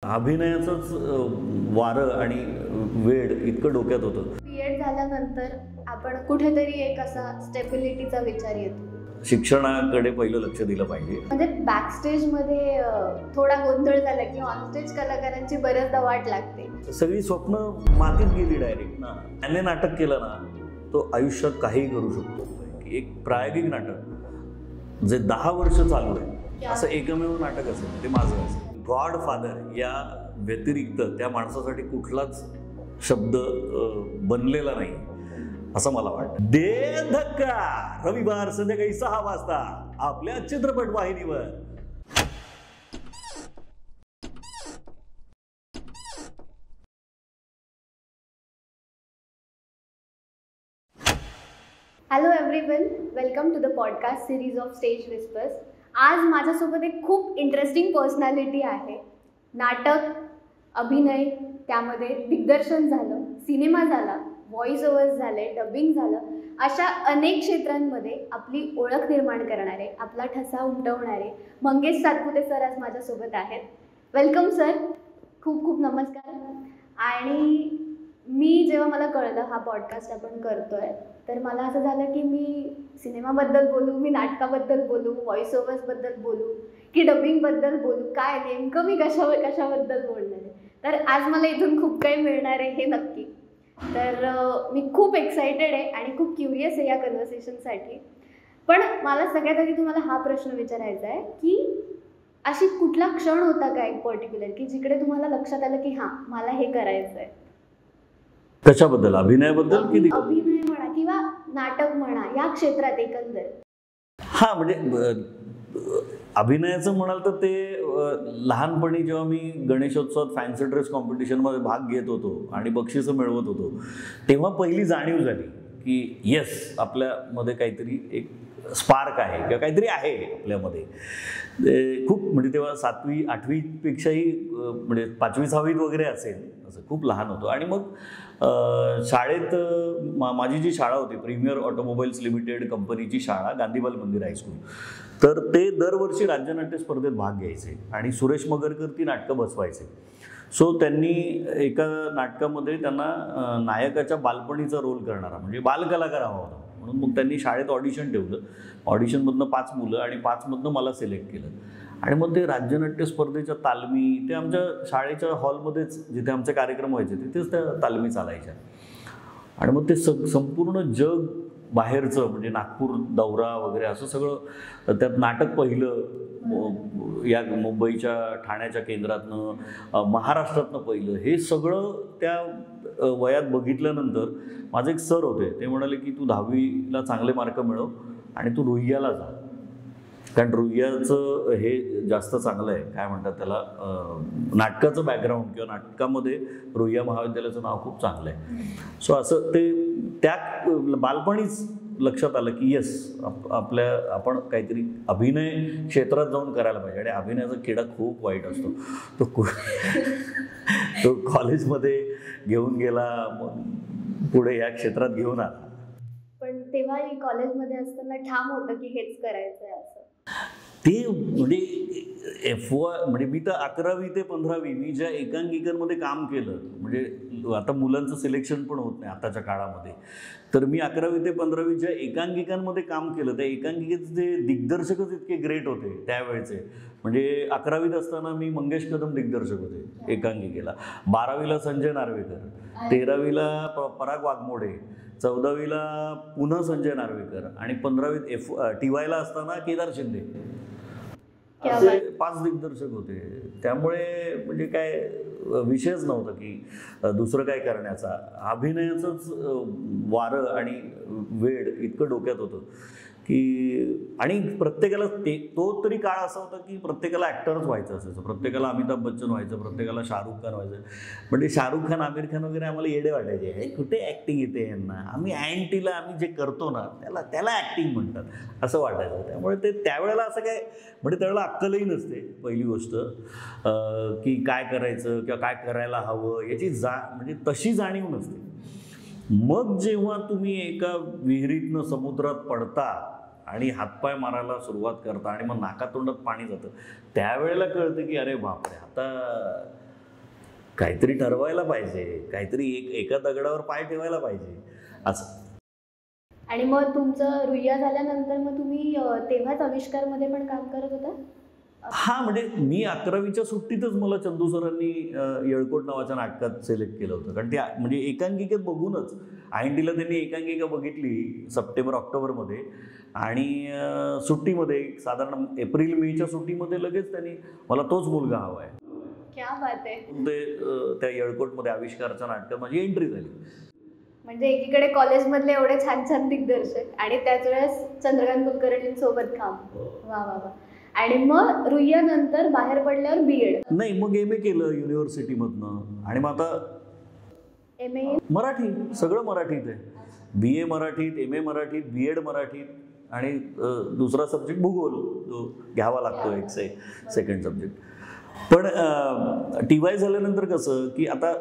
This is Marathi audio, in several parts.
अभिनयाचंच वारं आणि वेड इतकं डोक्यात होतं. बीएड झाल्यानंतर आपण कुठेतरी एक असा स्टेबिलिटीचा विचार येतो. शिक्षणाकडे पहिलं लक्ष दिलं पाहिजे. म्हणजे बॅकस्टेजमध्ये थोडा गोंधळ झाला की ऑनस्टेज कलाकारांची बऱ्याचदा वाट लागते. सगळी स्वप्न मातीत गेली डायरेक्ट ना. त्याने नाटक केलं ना, तो आयुष्यात काहीही करू शकतो. एक प्रायोगिक नाटक जे 10 वर्ष चालू आहे असं एकमेव नाटक असेल ते माझं असेल. गॉडफादर या व्यतिरिक्त त्या माणसासाठी कुठलाच शब्द बनलेला नाही असं मला वाटतं. दे धक्का रविवार संध्याकाळी 6 वाजता आपल्या चित्रपट वाहिनीवर. Hello everyone, welcome to the podcast series of stage whispers. आज माझ्यासोबत एक खूप इंटरेस्टिंग पर्सनॅलिटी आहे. नाटक, अभिनय, त्यामध्ये दिग्दर्शन झालं, सिनेमा झाला, व्हॉइस ओव्हर्स झाले, डबिंग झालं, अशा अनेक क्षेत्रांमध्ये आपली ओळख निर्माण करणारे, आपला ठसा उमटवणारे मंगेश सातपुते सर आज माझ्यासोबत आहेत. वेलकम सर, खूप खूप नमस्कार. आणि जेव्हा मला कळलं हा पॉडकास्ट आपण करतोय तर मला असं झालं की मी सिनेमाबद्दल बोलू, मी नाटकाबद्दल बोलू, व्हॉइस ओव्हर्सबद्दल बोलू की डबिंगबद्दल बोलू, काय नेमकं मी कशाबद्दल बोलणार आहे. तर आज मला इथून खूप काही मिळणार आहे हे नक्की. तर मी खूप एक्सायटेड आहे आणि खूप क्युरियस आहे या कन्व्हर्सेशनसाठी. पण मला सगळ्यात आधी तुम्हाला हा प्रश्न विचारायचा आहे की अशी कुठला क्षण होता का एक पर्टिक्युलर की जिकडे तुम्हाला लक्षात आलं की हां मला हे करायचं आहे. कशाबद्दल? अभिनयाबद्दल की अभिनय म्हणा किंवा नाटक म्हणा, या क्षेत्रात एकंदर. हा म्हणजे अभिनयाचं म्हणाल तर ते लहानपणी जेव्हा मी गणेशोत्सवात फॅन्सी ड्रेस कॉम्पिटिशनमध्ये भाग घेत होतो आणि बक्षिसं मिळवत होतो तेव्हा पहिली जाणीव झाली की येस आपल्यामध्ये काहीतरी एक स्पार्क आहे किंवा काहीतरी आहे आपल्यामध्ये. खूप म्हणजे तेव्हा 7वी 8वी पेक्षाही म्हणजे 5वी 6वीत वगैरे असेल, असं खूप लहान होतो. आणि मग शाळेत माझी जी शाळा होती प्रीमियर ऑटोमोबाईल्स लिमिटेड कंपनीची शाळा, गांधीबाल मंदिर हायस्कूल, तर ते दरवर्षी राज्यनाट्य स्पर्धेत भाग घ्यायचे आणि सुरेश मगरकर ती नाटकं बसवायचे. सो त्यांनी एका नाटकामध्ये त्यांना नायकाच्या बालपणीचा रोल करणारा म्हणजे बालकलाकार हवा होता म्हणून मग त्यांनी शाळेत ऑडिशन ठेवलं. ऑडिशनमधनं 5 मुलं आणि 5मधनं मला सिलेक्ट केलं. आणि मग ते राज्यनाट्य स्पर्धेच्या तालमी ते आमच्या शाळेच्या हॉलमध्येच जिथे आमचे कार्यक्रम व्हायचे तिथेच त्या तालमी चालायच्या. आणि मग ते संपूर्ण जग बाहेरचं म्हणजे नागपूर दौरा वगैरे असं सगळं त्यात नाटक पहिलं या मुंबईच्या ठाण्याच्या केंद्रातनं, महाराष्ट्रातनं पहिलं, हे सगळं त्या वयात बघितल्यानंतर माझे एक सर होते. ते म्हणाले की तू 10वीला चांगले मार्क मिळव आणि तू रुईयाला जा, कारण रुईयाचं हे जास्त चांगलं आहे, काय म्हणतात त्याला, नाटकाचं बॅकग्राऊंड किंवा नाटकामध्ये रुईया महाविद्यालयाचं नाव खूप चांगलं आहे. सो असं ते त्या बालपणीच लक्षात आलं की येस आपण काहीतरी अभिनय क्षेत्रात जाऊन करायला पाहिजे. आणि अभिनयाचा किडा खूप वाईट असतो. तो कॉलेजमध्ये घेऊन गेला, मग पुढे या क्षेत्रात घेऊन आला. पण तेव्हाही कॉलेजमध्ये असताना ठाम होतं की हेच करायचं आहे असं? ते म्हणजे म्हणजे मी तर 11वी ते 15वी मी ज्या एकांकिकांमध्ये काम केलं, म्हणजे आता मुलांचं सिलेक्शन पण होत नाही आताच्या काळामध्ये, तर मी 11वी ते 15वी ज्या एकांकिकांमध्ये काम केलं त्या एकांकिकेचे जे दिग्दर्शकच इतके ग्रेट होते त्यावेळेचे. म्हणजे 11वीत असताना मी मंगेश कदम दिग्दर्शक होते एकांकिकेला, 12वीला संजय नार्वेकर, 13वीला पराग वाघमोडे, 14वीला पुन्हा संजय नार्वेकर आणि 15वीत TYला असताना केदार शिंदे, असे 5 दिग्दर्शक होते. त्यामुळे म्हणजे काय विषयच नव्हता की दुसरं काय करण्याचा. अभिनयाचंच वारं आणि वेड इतकं डोक्यात होतं की, आणि प्रत्येकाला तो तरी काळ असा होता की प्रत्येकाला ॲक्टरच व्हायचं असायचं. प्रत्येकाला अमिताभ बच्चन व्हायचं, प्रत्येकाला शाहरुख खान व्हायचं. म्हणजे शाहरुख खान, आमिर खान वगैरे आम्हाला येडे वाटायचे, हे कुठे ॲक्टिंग येते यांना, आम्ही अँटीला आम्ही जे करतो ना त्याला ॲक्टिंग म्हणतात असं वाटायचं. त्यामुळे ते त्यावेळेला असं काय म्हणजे त्यावेळेला अक्कलही नसते पहिली गोष्ट की काय करायचं किंवा काय करायला हवं याची म्हणजे तशी जाणीव नसते. मग जेव्हा तुम्ही एका विहिरीतनं समुद्रात पडता आणि हातपाय मारायला सुरुवात करता आणि मग नाकातोंडात पाणी जातं, त्यावेळेला कळतं की अरे बापरे, आता काहीतरी ठरवायला पाहिजे, काहीतरी एका दगडावर पाय ठेवायला पाहिजे असं. आणि मग तुमचं रुईया झाल्यानंतर मग तुम्ही तेव्हाच आविष्कारमध्ये पण काम करत होता? हा, म्हणजे मी 11वीच्या सुट्टीतच मला चंदू सरांनी येळकोट नावाच्या नाटकात सिलेक्ट केलं होतं. कारण ते म्हणजे एकांकिकेत बघूनच INTला त्यांनी एकांकिका बघितली सप्टेंबर-ऑक्टोबरमध्ये आणि सुट्टीमध्ये साधारण एप्रिल-मेच्या सुट्टीमध्ये लगेच त्यांनी मला तोच मुलगा हवा आहे. क्या बात आहे. ते त्या येळकोटमध्ये आविष्कारच्या नाटकात माझी एंट्री झाली. म्हणजे एकीकडे कॉलेजमधले एवढे छान छान दिग्दर्शक आणि त्याच वेळेस चंद्रकांत कुलकर्णींसोबत काम. वा वा वा. आणि मग रुईया नंतर बाहेर पडल्यावर BEd? नाही, मग MA केलं युनिव्हर्सिटीमधनं. आणि मग आता MA मराठी, सगळं मराठीत आहे. BA मराठीत, MA मराठीत, BEd मराठीत आणि दुसरा सब्जेक्ट भूगोल जो घ्यावा लागतो, एक सेकंड सब्जेक्ट. पण TY झाल्यानंतर कसं की आता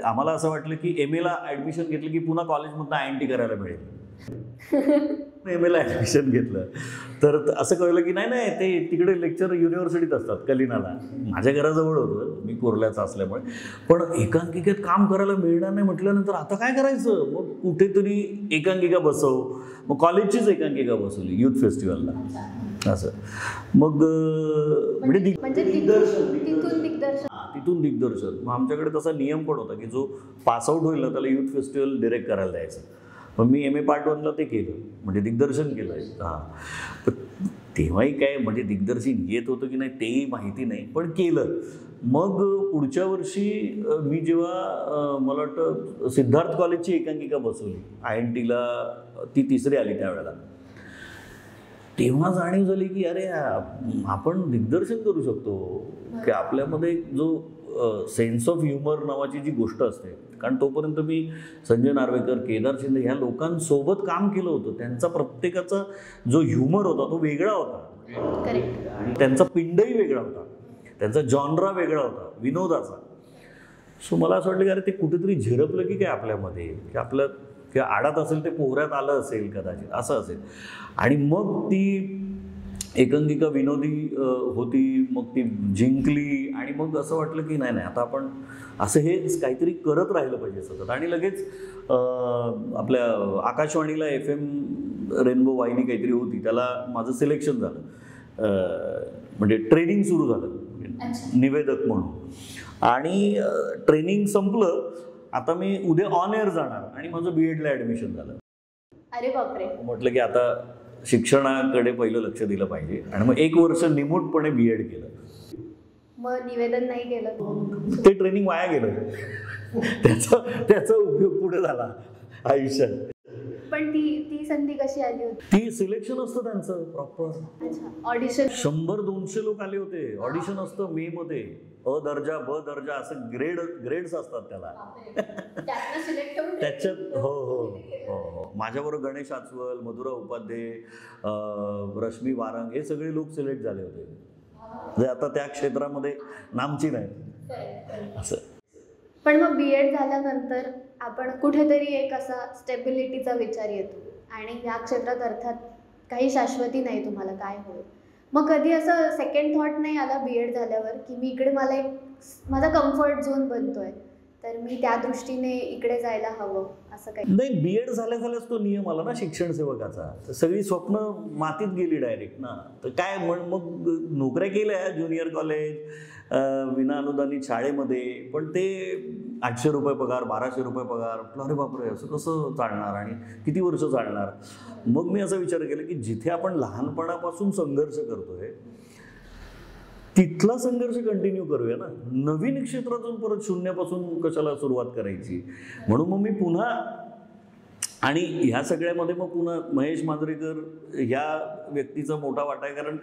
आम्हाला असं वाटलं की MAला ॲडमिशन घेतलं की पुन्हा कॉलेजमधनं INT करायला मिळेल. MAला ॲडमिशन घेतलं तर असं कळलं की नाही ते तिकडे लेक्चर युनिव्हर्सिटीत असतात कलिनाला. माझ्या घराजवळ होतं, मी कोरल्याचं असल्यामुळे. पण एकांकिकेत काम करायला मिळणार नाही म्हटल्यानंतर आता काय करायचं? मग कुठेतरी एकांकिका बसव. मग कॉलेजचीच एकांकिका बसवली युथ फेस्टिवलला असं. मग म्हणजे तिथून दिग्दर्शन. मग आमच्याकडे तसा नियम पण होता की जो पासआउट होईल ना त्याला युथ फेस्टिवल डिरेक्ट करायला द्यायचं. पण मी MA पार्ट 1ला ते केलं, म्हणजे दिग्दर्शन केलं. हां, तेव्हाही काय म्हणजे दिग्दर्शन येत होतं की नाही तेही माहिती नाही, पण केलं. मग पुढच्या वर्षी मी जेव्हा मला वाटतं सिद्धार्थ कॉलेजची एकांकिका बसवली INTला, ती तिसरी आली त्यावेळेला, तेव्हा जाणीव झाली की अरे आपण दिग्दर्शन करू शकतो. की आपल्यामध्ये जो सेन्स ऑफ ह्युमर नावाची जी गोष्ट असते, कारण तोपर्यंत मी संजय नार्वेकर, केदार शिंदे ह्या लोकांसोबत काम केलं होतं. त्यांचा प्रत्येकाचा जो ह्युमर होता तो वेगळा होता आणि त्यांचा पिंडही वेगळा होता, त्यांचा जॉनरा वेगळा होता विनोदाचा. सो मला असं वाटलं की अरे ते कुठेतरी झिरपलं की काय आपल्यामध्ये, की आपल्या किंवा आडात असेल ते पोहऱ्यात आलं असेल कदाचित, असं असेल. आणि मग ती एकांकिका विनोदी होती, मग ती जिंकली आणि मग असं वाटलं की नाही आता आपण असं हे काहीतरी करत राहिलं पाहिजे सतत. आणि लगेच आपल्या आकाशवाणीला FM रेनबो वाहिनी काहीतरी होती, त्याला माझं सिलेक्शन झालं. म्हणजे ट्रेनिंग सुरू झालं निवेदक म्हणून. आणि ट्रेनिंग संपलं, आता मी उद्या ऑन एअर जाणार आणि माझं BEdला ॲडमिशन झालं. अरे बापरे. म्हटलं की आता शिक्षणाकडे पहिलं लक्ष दिलं पाहिजे. आणि मग 1 वर्ष निमूटपणे BEd केलं. मग निवेदन नाही केलं? ते ट्रेनिंग वाया गेलं. त्याचा उपयोग पुढे झाला आयुष्यात. पण ती संधी कशी आली होती? ती सिलेक्शन असतं त्यांचं प्रॉपर. अच्छा, ऑडिशन. 100-200 लोक आले होते. ऑडिशन असतं मे मध्ये. अ दर्जा, ब दर्जा असं ग्रेड्स असतात त्याला. त्याच्यात हो माझ्याबरोबर गणेश आचवल, मधुरा उपाध्ये, रश्मी वारंग हे सगळे लोक सिलेक्ट झाले होते, जे आता त्या क्षेत्रामध्ये नामची नाही असं. पण मग BEd झाल्यानंतर आपण कुठेतरी एक असा स्टेबिलिटीचा विचार येतो आणि या क्षेत्रात अर्थात काही शाश्वती नाही तुम्हाला काय होईल. मग कधी असं सेकंड थॉट नाही आला BEd झाल्यावर की मी इकडे मला एक माझा कम्फर्ट झोन बनतोय तर मी त्या दृष्टीने इकडे जायला हवं असं काही? नाही, BEd झाल्याच तो नियम आला ना शिक्षण सेवकाचा. सगळी स्वप्न मातीत गेली डायरेक्ट ना. तर काय मग नोकऱ्या केल्या ज्युनियर कॉलेज, विना अनुदानित शाळेमध्ये, पण ते 800 रुपये पगार, 1200 रुपये पगार. अरे बापरे, असं कसं चालणार आणि किती वर्ष चालणार? मग मी असा विचार केला की जिथे आपण लहानपणापासून संघर्ष करतोय तिथला संघर्ष कंटिन्यू करूया ना. नवीन क्षेत्रातून परत शून्यापासून कशाला सुरुवात करायची. म्हणून मग मी पुन्हा, आणि ह्या सगळ्यामध्ये मग पुन्हा महेश मांजरेकर ह्या व्यक्तीचा मोठा वाटा आहे. कारण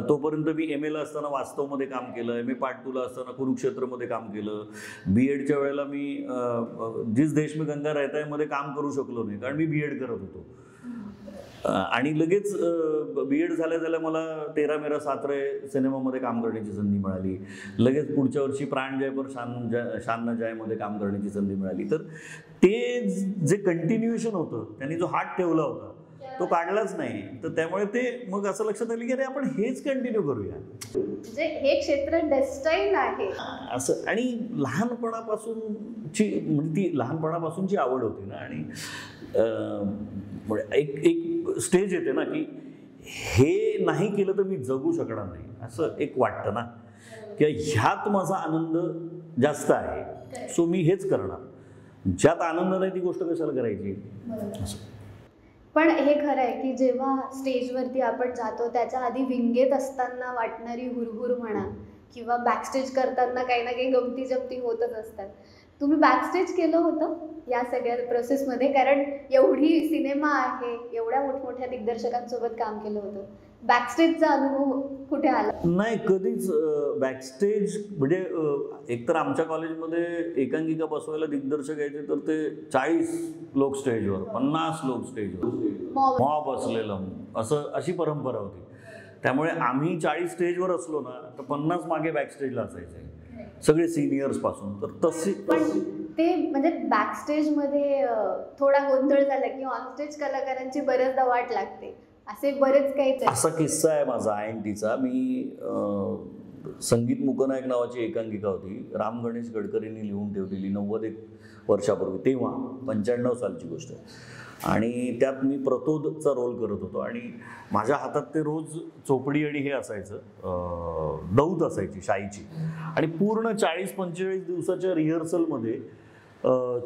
तोपर्यंत मी MAला असताना वास्तवमध्ये काम केलं, MA पार्ट 2ला असताना कुरुक्षेत्रमध्ये काम केलं. BEdच्या वेळेला मी जिस देश में गंगा रहता है मध्ये काम करू शकलो नाही कारण मी BEd करत होतो. आणि लगेच BEd झाल्या मला तेरा मेरा सात रे सिनेमामध्ये काम करण्याची संधी मिळाली. लगेच पुढच्या वर्षी प्राण जय पर शान न जायमध्ये काम करण्याची संधी मिळाली. तर ते जे कंटिन्युएशन होतं, त्यांनी जो हात ठेवला होता तो काढलाच नाही. तर त्यामुळे ते मग असं लक्षात आलं की अरे आपण हेच कंटिन्यू करूया. म्हणजे हे क्षेत्र डेस्टाईन आहे असं. आणि लहानपणापासूनची म्हणजे ती लहानपणापासूनची आवड होती ना. आणि एक एक स्टेज येते ना की हे नाही केलं तर मी जगू शकणार नाही असं एक वाटतं ना, की ह्यात माझा आनंद जास्त आहे, सो मी हेच करणार. ज्यात आनंद नाही ती गोष्ट कशाला करायची असं. पण हे खरं आहे की जेव्हा स्टेजवरती आपण जातो त्याच्या आधी विंगेत असताना वाटणारी हुरहुर म्हणा किंवा बॅकस्टेज करताना काही ना काही गमती जमती होतच असतात. तुम्ही बॅकस्टेज केलं होतं या सगळ्या प्रोसेसमध्ये? कारण एवढी सिनेमा आहे, एवढ्या मोठमोठ्या दिग्दर्शकांसोबत काम केलं होतं, बॅकस्टेजचा अनुभव कुठे आला? नाही, कधीच बॅकस्टेज म्हणजे एकतर आमच्या कॉलेजमध्ये एकांकिका बसवायला दिग्दर्शक यायचे तर ते 40 लोक स्टेजवर, 50 लोक स्टेजवर, मॉब असलेलं असं अशी परंपरा होती. त्यामुळे आम्ही 40 स्टेजवर असलो ना तर 50 मागे बॅकस्टेजला असायचे, सगळे सिनियर्स पासून. तर तशी पण ते म्हणजे बॅकस्टेजमध्ये थोडा गोंधळ झाला की ऑनस्टेज कलाकारांची बऱ्याचदा वाट लागते, असे बरेच काही. असा किस्सा आहे माझा INTचा. मी संगीत मुकनायक नावाची एकांकिका होती, राम गणेश गडकरींनी लिहून ठेवलेली 91 वर्षापूर्वी, तेव्हा 95 सालची गोष्ट आहे. आणि त्यात मी प्रतोदचा रोल करत होतो आणि माझ्या हातात ते रोज चोपडी आणि हे असायचं, दौत असायची शाईची. आणि पूर्ण 40-45 दिवसाच्या रिहर्सलमध्ये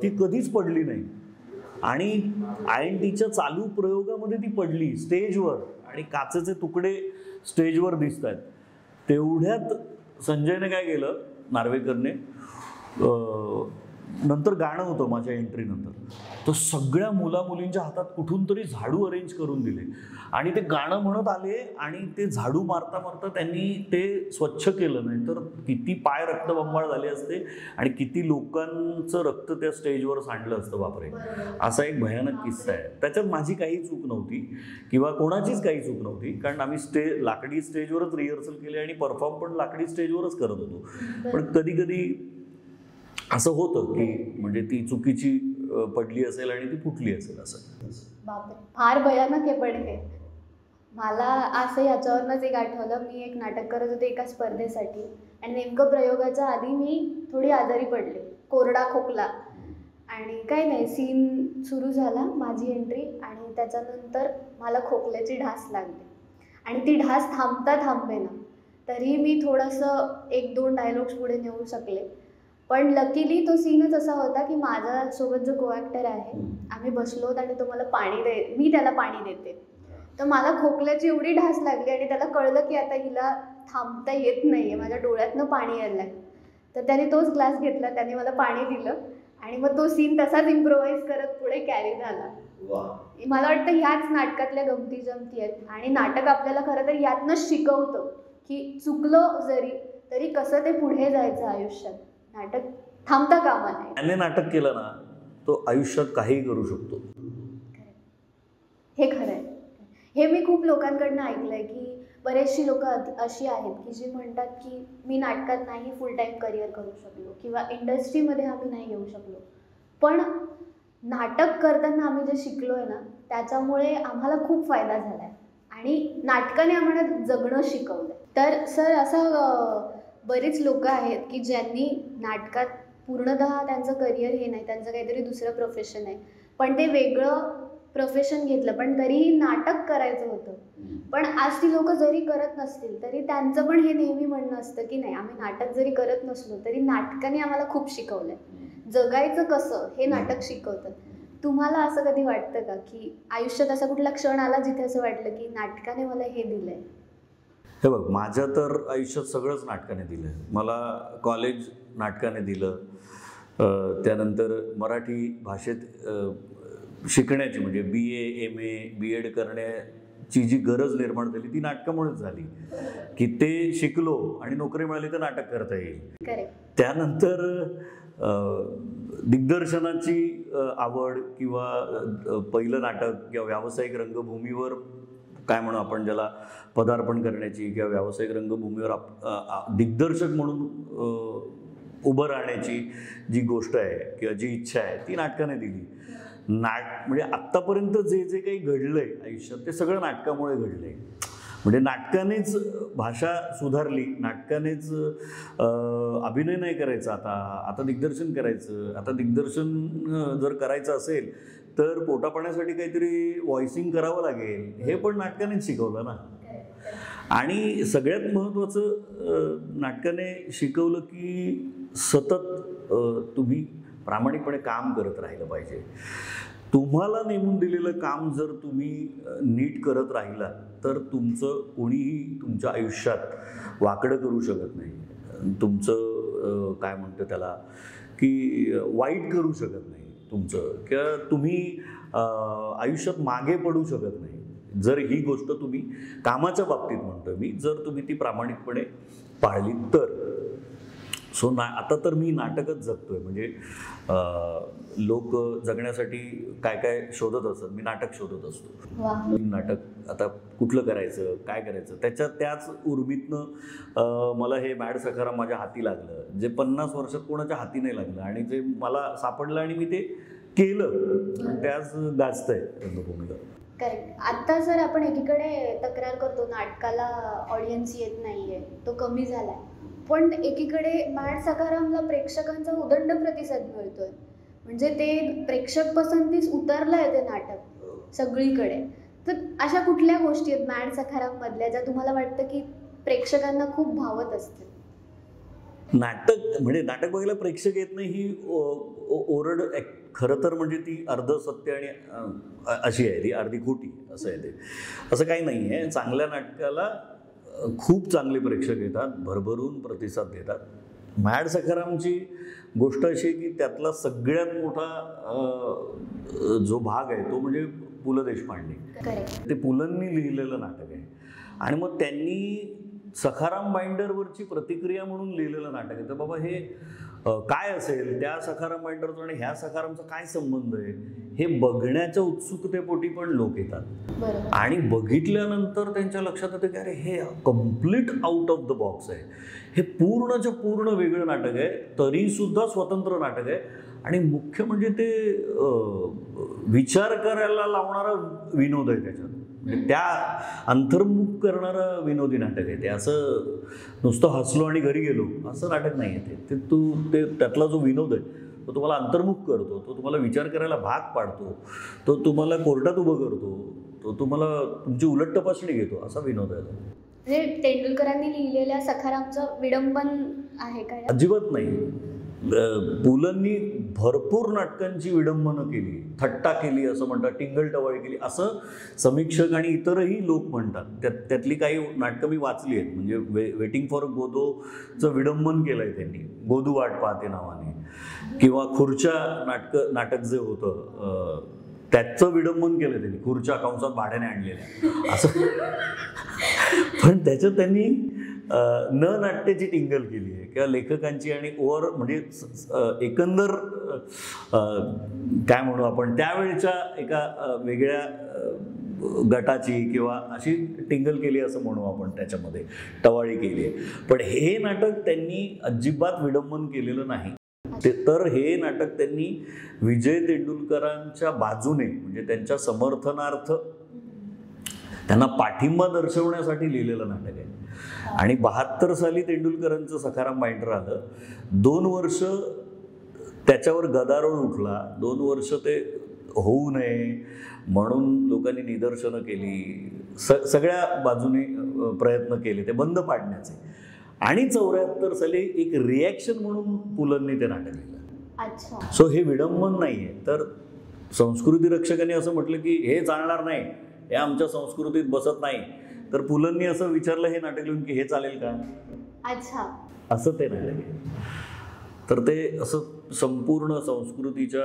ती कधीच पडली नाही. आणि INTच्या चालू प्रयोगामध्ये ती पडली स्टेजवर आणि काचेचे तुकडे स्टेजवर दिसत आहेत. तेवढ्यात संजयने काय केलं, नार्वेकरने, नंतर गाणं होतं माझ्या एंट्रीनंतर, तर सगळ्या मुलींच्या हातात कुठून तरी झाडू अरेंज करून दिले आणि ते गाणं म्हणत आले आणि ते झाडू मारता मारता त्यांनी ते स्वच्छ केलं. नाही तर किती पाय रक्तबंबाळ झाले असते आणि किती लोकांचं रक्त त्या स्टेजवर सांडलं असतं. बापरे, असा एक भयानक किस्सा आहे. त्याच्यात माझी काही चूक नव्हती किंवा कोणाचीच काही चूक नव्हती, कारण आम्ही लाकडी स्टेजवरच रिहर्सल केली आणि परफॉर्म पण लाकडी स्टेजवरच करत होतो. पण कधी कधी असं होतं की म्हणजे ती चुकीची पडली असेल आणि ती फुटली असेल असं. बापरे, फार भयानक आहे. पण हे मला असं याच्यावरनंच एक आठवलं, मी एक नाटक करत होते एका स्पर्धेसाठी आणि नेमकं प्रयोगाच्या आधी मी थोडी आजारी पडले, कोरडा खोकला, आणि काय नाही, सीन सुरू झाला, माझी एंट्री, आणि त्याच्यानंतर मला खोकल्याची ढास लागली आणि ती ढास थांबता थांबेना. तरी मी थोडंसं 1-2 डायलॉग्स पुढे नेऊ शकले. पण लकीली तो सीनच असा होता की माझ्यासोबत जो को ॲक्टर आहे, आम्ही बसलोत आणि तो मला मी त्याला पाणी देते. तर मला खोकल्याची एवढी ढास लागली आणि त्याला कळलं की आता हिला थांबता येत नाही आहे, माझ्या डोळ्यातनं पाणी यायला लागलं. तर त्याने तोच ग्लास घेतला, त्याने मला पाणी दिलं आणि मग तो सीन तसाच इम्प्रोवाइज करत पुढे कॅरी झाला. मला वाटतं ह्याच नाटकातल्या गमती जमती आहेत आणि नाटक आपल्याला खरं तर यातनंच शिकवतं की चुकलं जरी तरी कसं ते पुढे जायचं आयुष्यात. नाटक थांबता कामा नये. त्याने नाटक केलं ना तो आयुष्यात काहीही करू शकतो. हे खरं आहे. हे मी खूप लोकांकडनं ऐकलंय की बरेचशी लोक अशी आहेत की जी म्हणतात की मी नाटकात नाही फुल टाईम करिअर करू शकलो किंवा इंडस्ट्रीमध्ये आम्ही नाही येऊ शकलो, पण नाटक करताना आम्ही जे शिकलो आहे ना त्याच्यामुळे आम्हाला खूप फायदा झाला आहे आणि नाटकाने आम्हाला जगणं शिकवलं. तर सर, असं बरेच लोक आहेत की ज्यांनी नाटकात पूर्णतः त्यांचं करिअर हे नाही, त्यांचं काहीतरी दुसरं प्रोफेशन आहे, पण ते वेगळं प्रोफेशन घेतलं पण तरीही नाटक करायचं होतं. पण आज ती लोक जरी करत नसतील तरी त्यांचं पण हे नेहमी म्हणणं असतं की नाही, आम्ही नाटक जरी करत नसलो तरी नाटकाने आम्हाला खूप शिकवलं आहे, जगायचं कसं हे नाटक शिकवतं. तुम्हाला असं कधी वाटतं का की आयुष्यात असा कुठला क्षण आला जिथे असं वाटलं की नाटकाने मला हे दिलं आहे? हे बघ, माझ्या तर आयुष्यात सगळंच नाटकाने दिलं आहे. मला कॉलेज नाटकाने दिलं, त्यानंतर मराठी भाषेत शिकण्याची म्हणजे BA MA BEd करण्याची जी गरज निर्माण झाली ती नाटकामुळेच झाली की ते शिकलो आणि नोकरी मिळाली तर नाटक करता येईल. त्यानंतर दिग्दर्शनाची आवड किंवा पहिलं नाटक किंवा व्यावसायिक रंगभूमीवर काय म्हणू आपण ज्याला पदार्पण करण्याची किंवा व्यावसायिक रंगभूमीवर दिग्दर्शक म्हणून उभं राहण्याची जी गोष्ट आहे किंवा जी इच्छा आहे ती नाटकाने दिली. म्हणजे आत्तापर्यंत जे जे काही घडलंय आयुष्यात ते सगळं नाटकामुळे घडलंय. म्हणजे नाटकानेच भाषा सुधारली, नाटकानेच अभिनय नाही करायचा, आता दिग्दर्शन करायचं. आता दिग्दर्शन जर करायचं असेल तर पोटापाण्यासाठी काहीतरी व्हॉइसिंग करावं लागेल, हे पण नाटकानेच शिकवलं ना. आणि सगळ्यात महत्त्वाचं नाटकाने शिकवलं की सतत तुम्ही प्रामाणिकपणे काम करत राहिलं पाहिजे. तुम्हाला नेमून दिलेलं काम जर तुम्ही नीट करत राहिला तर तुमचं कोणीही तुमच्या आयुष्यात वाकडं करू शकत नाही, तुमचं काय म्हणतं त्याला की वाईट करू शकत नाही तुमचं, किंवा तुम्ही आयुष्यात मागे पडू शकत नाही. जर ही गोष्ट तुम्ही कामाच्या बाबतीत म्हणतो मी, जर तुम्ही ती प्रामाणिकपणे पाळली तर. सो आता तर मी नाटकच जगतोय. म्हणजे लोक जगण्यासाठी काय काय शोधत असतात, मी नाटक शोधत असतो. नाटक आता कुठलं करायचं, काय करायचं, त्याच उर्मीतनं मला हे मॅड सखाराम माझ्या हाती लागलं, जे 50 वर्षात कोणाच्या हाती नाही लागलं, आणि जे मला सापडलं आणि मी ते केलं, त्याच गाजतंय रंगभूमीला. करेक्ट. आता जर आपण एकीकडे तक्रार करतो नाटकाला ऑडियन्स येत नाहीये, तो कमी झालाय, पण एकीकडे मॅड सखारामला प्रेक्षकांचा उदंड प्रतिसाद मिळतोय. म्हणजे ते प्रेक्षक पसंतीस उतरलं आहे ते नाटक सगळीकडे. तर अशा कुठल्या गोष्टी आहेत मॅड सखाराम मधल्या ज्या तुम्हाला वाटतं की प्रेक्षकांना खूप भावत असतील? नाटक बघायला प्रेक्षक येत नाही ही ओरड खरं तर म्हणजे ती अर्ध सत्य आणि अशी आहे, ती अर्धी खोटी असं आहे. ते असं काही नाही आहे. चांगल्या नाटकाला खूप चांगले प्रेक्षक येतात, भरभरून प्रतिसाद देतात. मॅड सखारामची गोष्ट अशी आहे की त्यातला सगळ्यात मोठा जो भाग आहे तो म्हणजे पु ल देशपांडे. ते पुलंनी लिहिलेलं नाटक आहे, आणि मग त्यांनी सखाराम बाइंडरवरची प्रतिक्रिया म्हणून लिहिलेलं नाटक आहे. तर बाबा हे काय असेल, त्या सखाराम बाइंडरचा आणि ह्या सखारामचा काय संबंध आहे, हे बघण्याच्या उत्सुकतेपोटी पण लोक येतात. आणि बघितल्यानंतर त्यांच्या लक्षात येतं की अरे हे complete out of the box आहे, हे पूर्णच्या पूर्ण वेगळं नाटक आहे, तरीसुद्धा स्वतंत्र नाटक आहे, आणि मुख्य म्हणजे ते विचार करायला लावणारा विनोद आहे त्याच्यात. म्हणजे त्या अंतर्मुख करणारं विनोदी नाटक आहे ते. असं नुसतं हसलो आणि घरी गेलो असं नाटक नाही आहे ते. त्यातला जो विनोद आहे तो तुम्हाला अंतर्मुख करतो, तो तुम्हाला विचार करायला भाग पाडतो, तो तुम्हाला कोर्टात उभं करतो, तो तुम्हाला तुमची उलट तपासणी घेतो, असा विनोद आहे. म्हणजे तेंडुलकरांनी लिहिलेल्या सखारामचं विडंबन आहे काय? अजिबात नाही. पुलंनी भरपूर नाटकांची विडंबनं केली, थट्टा केली असं म्हणतात, टिंगलटवाळी केली असं समीक्षक आणि इतरही लोक म्हणतात. त्यातली काही नाटकं मी वाचली आहेत. म्हणजे वेटिंग फॉर गोदोचं विडंबन केलं आहे त्यांनी, गोदू वाट पाहते नावाने, किंवा खुर्च्या नाटक जे होतं त्याचं विडंबन केलं त्यांनी, खुर्च्या कंसात भाड्याने आणलेल्या असं. पण त्याच्यात त्यांनी न नाट्याची टिंगल केली आहे, किंवा लेखकांची आणि म्हणजे एकंदर काय म्हणू आपण त्यावेळच्या एका वेगळ्या गटाची किंवा अशी टिंगल केली असं म्हणू आपण, त्याच्यामध्ये टवाळी केली आहे. पण हे नाटक त्यांनी अजिबात विडंबन केलेलं नाही. तर हे नाटक त्यांनी विजय तेंडुलकरांच्या बाजूने, म्हणजे त्यांच्या समर्थनार्थ, त्यांना पाठिंबा दर्शवण्यासाठी लिहिलेलं नाटक आहे. आणि 72 साली तेंडुलकरांचं सखाराम बाइंडर आलं. 2 वर्ष त्याच्यावर गदारोळ उठला, 2 वर्ष ते होऊ नये म्हणून लोकांनी निदर्शनं केली, सगळ्या बाजूने प्रयत्न केले ते बंद पाडण्याचे. आणि 74 साली एक रिॲक्शन म्हणून पुलंनी ते नाटक लिहिलं. सो हे विडंबन नाही आहे. तर संस्कृती रक्षकांनी असं म्हटलं की हे चालणार नाही, हे आमच्या संस्कृतीत बसत नाही, तर पुलंनी असं विचारलं हे नाटक लिहून की हे चालेल का, असं ते नाटक आहे. तर ते असं संपूर्ण संस्कृतीच्या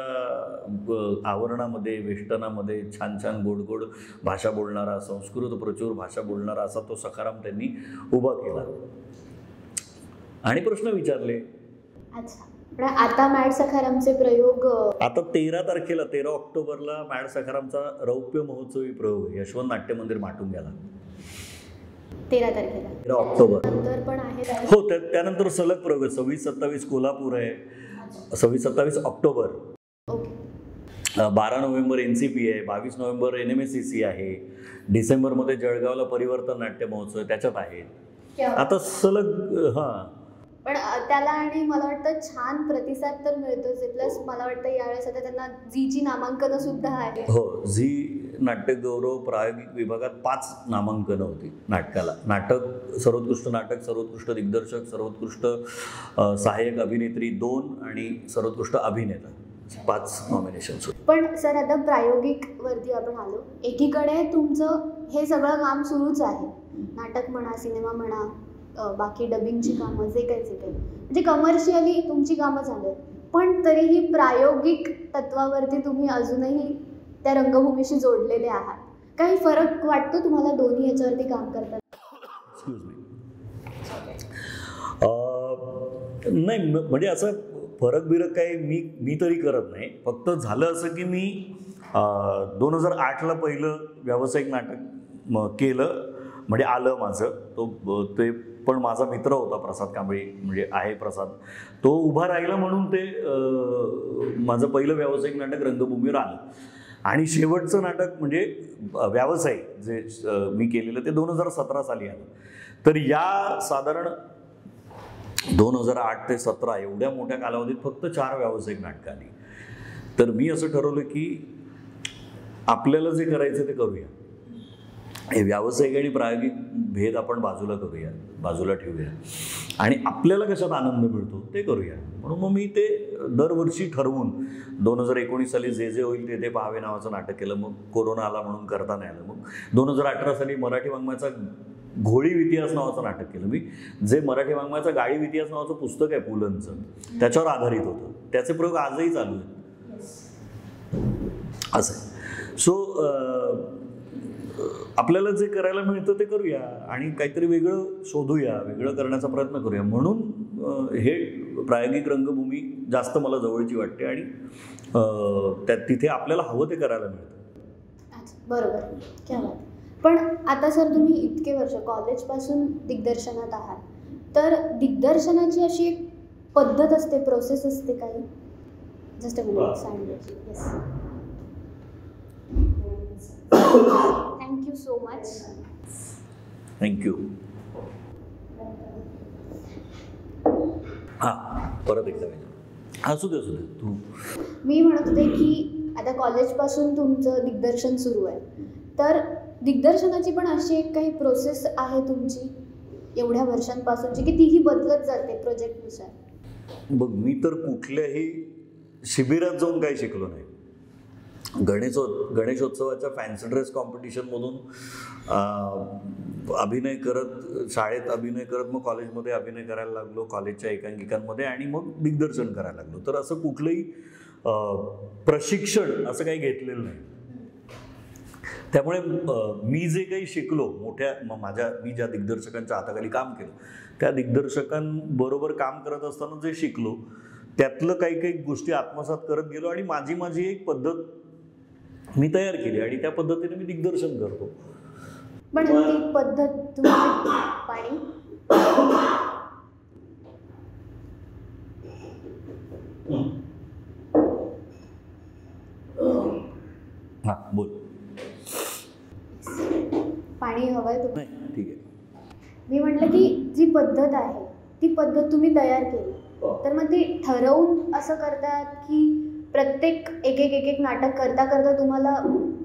आवरणामध्ये, वेष्टनामध्ये छान छान गोड गोड भाषा बोलणारा, संस्कृत प्रचूर भाषा बोलणारा असा तो सखाराम त्यांनी उभा केला आणि प्रश्न विचारले. आता मॅड सखारामचे प्रयोग आता 13 ऑक्टोबरला मॅड सखारामचा रौप्य महोत्सवी प्रयोग आहे यशवंत नाट्य मंदिर माटुंग्याला. 13 ऑक्टोबर नंतर पण आहे. हो, त्यानंतर सलग प्रयोग आहे. 26-27 कोल्हापूर आहे, 26-27 ऑक्टोबर. 12 नोव्हेंबर NCP आहे, 22 नोव्हेंबर NMSCC आहे, डिसेंबरमध्ये जळगावला परिवर्तन नाट्य महोत्सव त्याच्यात आहे. आता सलग हां. पण त्याला आणि मला वाटतं छान प्रतिसाद तर मिळतोच आहे. प्लस मला वाटतं यावेळेस आता त्यांना झीची नामांकनं सुद्धा आहे. हो, झी नाट्यगौरव प्रायोगिक विभागात 5 नामांकनं होती नाटकाला. नाटक, सर्वोत्कृष्ट नाटक, सर्वोत्कृष्ट दिग्दर्शक, सर्वोत्कृष्ट सहाय्यक अभिनेत्री 2 आणि सर्वोत्कृष्ट अभिनेता 5 नॉमिनेशन्स होते. पण सर आता प्रायोगिक वरती आपण आलो. एकीकडे तुमचं हे सगळं काम सुरूच आहे, नाटक म्हणा, सिनेमा म्हणा, बाकी डबिंगची कामं, जे काही म्हणजे कमर्शियली तुमची कामं झाली, पण तरीही प्रायोगिक तत्वावरती तुम्ही अजूनही त्या रंगभूमीशी जोडलेले आहात. काही फरक वाटतो तुम्हाला दोन्ही याच्यावरती काम करतात? नाही, म्हणजे असं फरक बिरक काही मी तरी करत नाही. फक्त झालं असं की मी 2008ला पहिलं व्यावसायिक नाटक केलं, म्हणजे आलं माझं. ते पण माझा मित्र होता प्रसाद कांबळी, म्हणजे आहे प्रसाद, तो उभा राहिला म्हणून ते माझं पहिलं व्यावसायिक नाटक रंगभूमीवर आलं. आणि शेवटचं नाटक म्हणजे व्यावसायिक जे मी केलेलं ते 2017 साली आलं. तर या साधारण 2008 ते 2017 एवढ्या मोठ्या कालावधीत फक्त 4 व्यावसायिक नाटकं आली. तर मी असं ठरवलं की आपल्याला जे करायचं ते करूया. हे व्यावसायिक आणि प्रायोगिक भेद आपण बाजूला ठेवूया आणि आपल्याला कशात आनंद मिळतो ते करूया. म्हणून मग मी ते दरवर्षी ठरवून 2019 साली जे होईल ते पाहावे नावाचं नाटक केलं. मग कोरोना आला म्हणून करता नाही आलं. मग 2018 साली मराठी वाङ्मयाचा घोळीव इतिहास नावाचं नाटक केलं मी, जे मराठी वाङ्मयाचा गाळीव इतिहास नावाचं पुस्तक आहे पुलंचं, त्याच्यावर आधारित होतं. त्याचे प्रयोग आजही चालू आहेत. असं सो आपल्याला जे करायला मिळतं ते करूया आणि काहीतरी वेगळं शोधूया, वेगळं करण्याचा प्रयत्न करूया. म्हणून हे प्रायोगिक रंगभूमी जास्त मला जवळची वाटते आणि तिथे आपल्याला हवं ते करायला मिळतं. बरोबर, क्या बात. पण आता सर तुम्ही इतके वर्ष कॉलेजपासून दिग्दर्शनात आहात, तर दिग्दर्शनाची अशी एक पद्धत असते, प्रोसेस असते काही? Just a minute, sandwich. Yes, thank you so much. Thank you. हां, परत एकदा असू दे तू. मी म्हणत होते की आता कॉलेजपासून तुमचं दिग्दर्शन सुरू आहे, तर दिग्दर्शनाची पण अशी एक काही प्रोसेस आहे तुमची एवढ्या वर्षांपासूनची की तीही बदलत जाते प्रोजेक्टनुसार? बघ, मी तर कुठल्याही शिबिरात जाऊन काही शिकलो नाही. गणेशोत्सवाच्या फॅन्सी ड्रेस कॉम्पिटिशनमधून अभिनय करत, शाळेत अभिनय करत, मग कॉलेजमध्ये अभिनय करायला लागलो, कॉलेजच्या एकांकिकांमध्ये, आणि मग दिग्दर्शन करायला लागलो. तर असं कुठलंही प्रशिक्षण असं काही घेतलेलं नाही. त्यामुळे मी जे काही शिकलो मी ज्या दिग्दर्शकांच्या हाताखाली काम केलं, त्या दिग्दर्शकांबरोबर काम करत असताना जे शिकलो त्यातलं काही गोष्टी आत्मसात करत गेलो आणि माझी एक पद्धत मी तयार केली आणि त्या पद्धतीने मी दिग्दर्शन करतो. पण ती पद्धत तुम्ही पाणी हां बोल. पाणी हवंय तुम्ही? नाही, ठीक आहे. मी म्हटलं की जी पद्धत आहे ती पद्धत तुम्ही तयार केली, तर मग ती ठरवून असं करतात की प्रत्येक एक नाटक करता करता तुम्हाला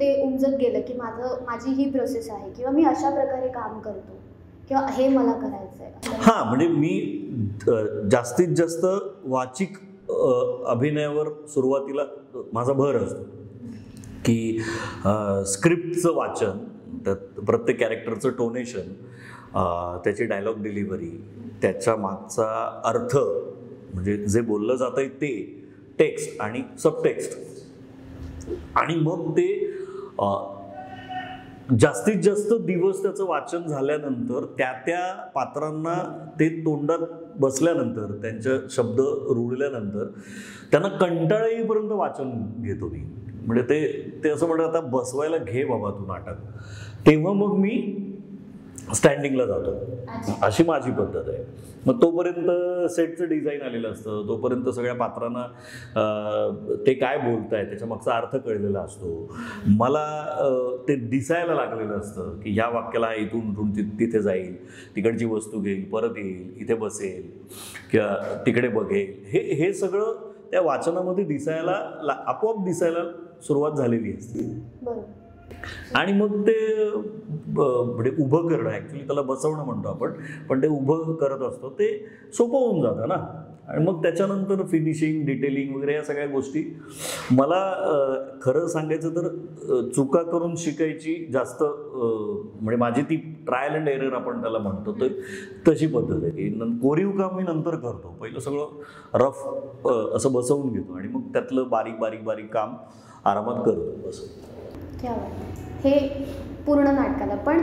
ते उमजत गेलं की माझी ही प्रोसेस आहे किंवा मी अशा प्रकारे काम करतो किंवा हे मला करायचं आहे? हां, म्हणजे मी जास्तीत जास्त वाचिक अभिनयावर सुरुवातीला माझा भर असतो की स्क्रिप्टचं वाचन, त्यात प्रत्येक कॅरेक्टरचं टोनेशन, त्याची डायलॉग डिलिव्हरी, त्याच्या मागचा अर्थ, म्हणजे जे बोललं जातं आहे ते, टेक्स्ट आणि सबटेक्स्ट, आणि मग ते जास्तीत जास्त दिवस त्याचं वाचन झाल्यानंतर त्या पात्रांना ते तोंडात बसल्यानंतर, त्यांचे शब्द रुळल्यानंतर त्यांना कंटाळा येईपर्यंत वाचन घेतो मी. म्हणजे ते असं म्हणतात, आता बसवायला घे बाबा तू नाटक. तेव्हा मग मी स्टँडिंगला जातो. अशी माझी पद्धत आहे. मग तोपर्यंत सेटचं डिझाईन आलेलं असतं, तोपर्यंत सगळ्या पात्रांना ते काय बोलताय त्याच्या मागचा अर्थ कळलेला असतो. मला ते दिसायला लागलेलं असतं की ह्या वाक्याला इथून उठून तिथे जाईल, तिकडची वस्तू घेईल, परत येईल, इथे बसेल किंवा तिकडे बघेल. हे सगळं त्या वाचनामध्ये दिसायला आपोआप दिसायला सुरुवात झालेली असते. आणि मग ते म्हणजे उभं करणं, ॲक्च्युली त्याला बसवणं म्हणतो आपण, पण ते उभं करत असतो ते सोपं होऊन जातं ना. आणि मग त्याच्यानंतर फिनिशिंग, डिटेलिंग वगैरे या सगळ्या गोष्टी मला खरं सांगायचं तर चुका करून शिकायची जास्त म्हणजे माझी ती ट्रायल अँड एरर आपण त्याला म्हणतो तर तशी पद्धत आहे की कोरीव काम मी नंतर करतो. पहिलं सगळं रफ असं बसवून घेतो आणि मग त्यातलं बारीक बारीक बारीक काम आरामात करतो असं. क्या बात. हे पूर्ण नाटकाला पण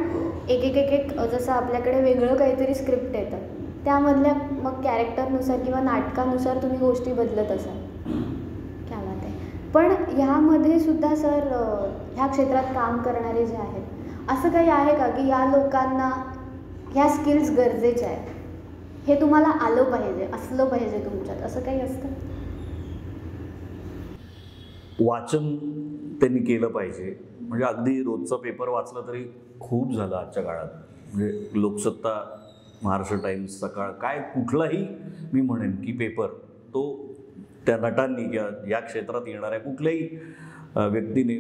एक एक एक एक जसं आपल्याकडे वेगळं काहीतरी स्क्रिप्ट येतं त्यामधल्या मग कॅरेक्टरनुसार किंवा नाटकानुसार तुम्ही गोष्टी बदलत असाल. क्या बात आहे. पण ह्यामध्ये सुद्धा सर ह्या क्षेत्रात काम करणारे जे आहेत असं काही आहे का की या लोकांना ह्या स्किल्स गरजेच्या आहेत, हे तुम्हाला आलं पाहिजे, असलं पाहिजे तुमच्यात, असं काही असतं? वाचन त्यांनी केलं पाहिजे. म्हणजे अगदी रोजचा पेपर वाचला तरी खूप झालं आजच्या काळात. म्हणजे लोकसत्ता, महाराष्ट्र टाइम्स, सकाळ, काय कुठलाही मी म्हणेन की पेपर तो त्या नटांनी किंवा या क्षेत्रात येणाऱ्या कुठल्याही व्यक्तीने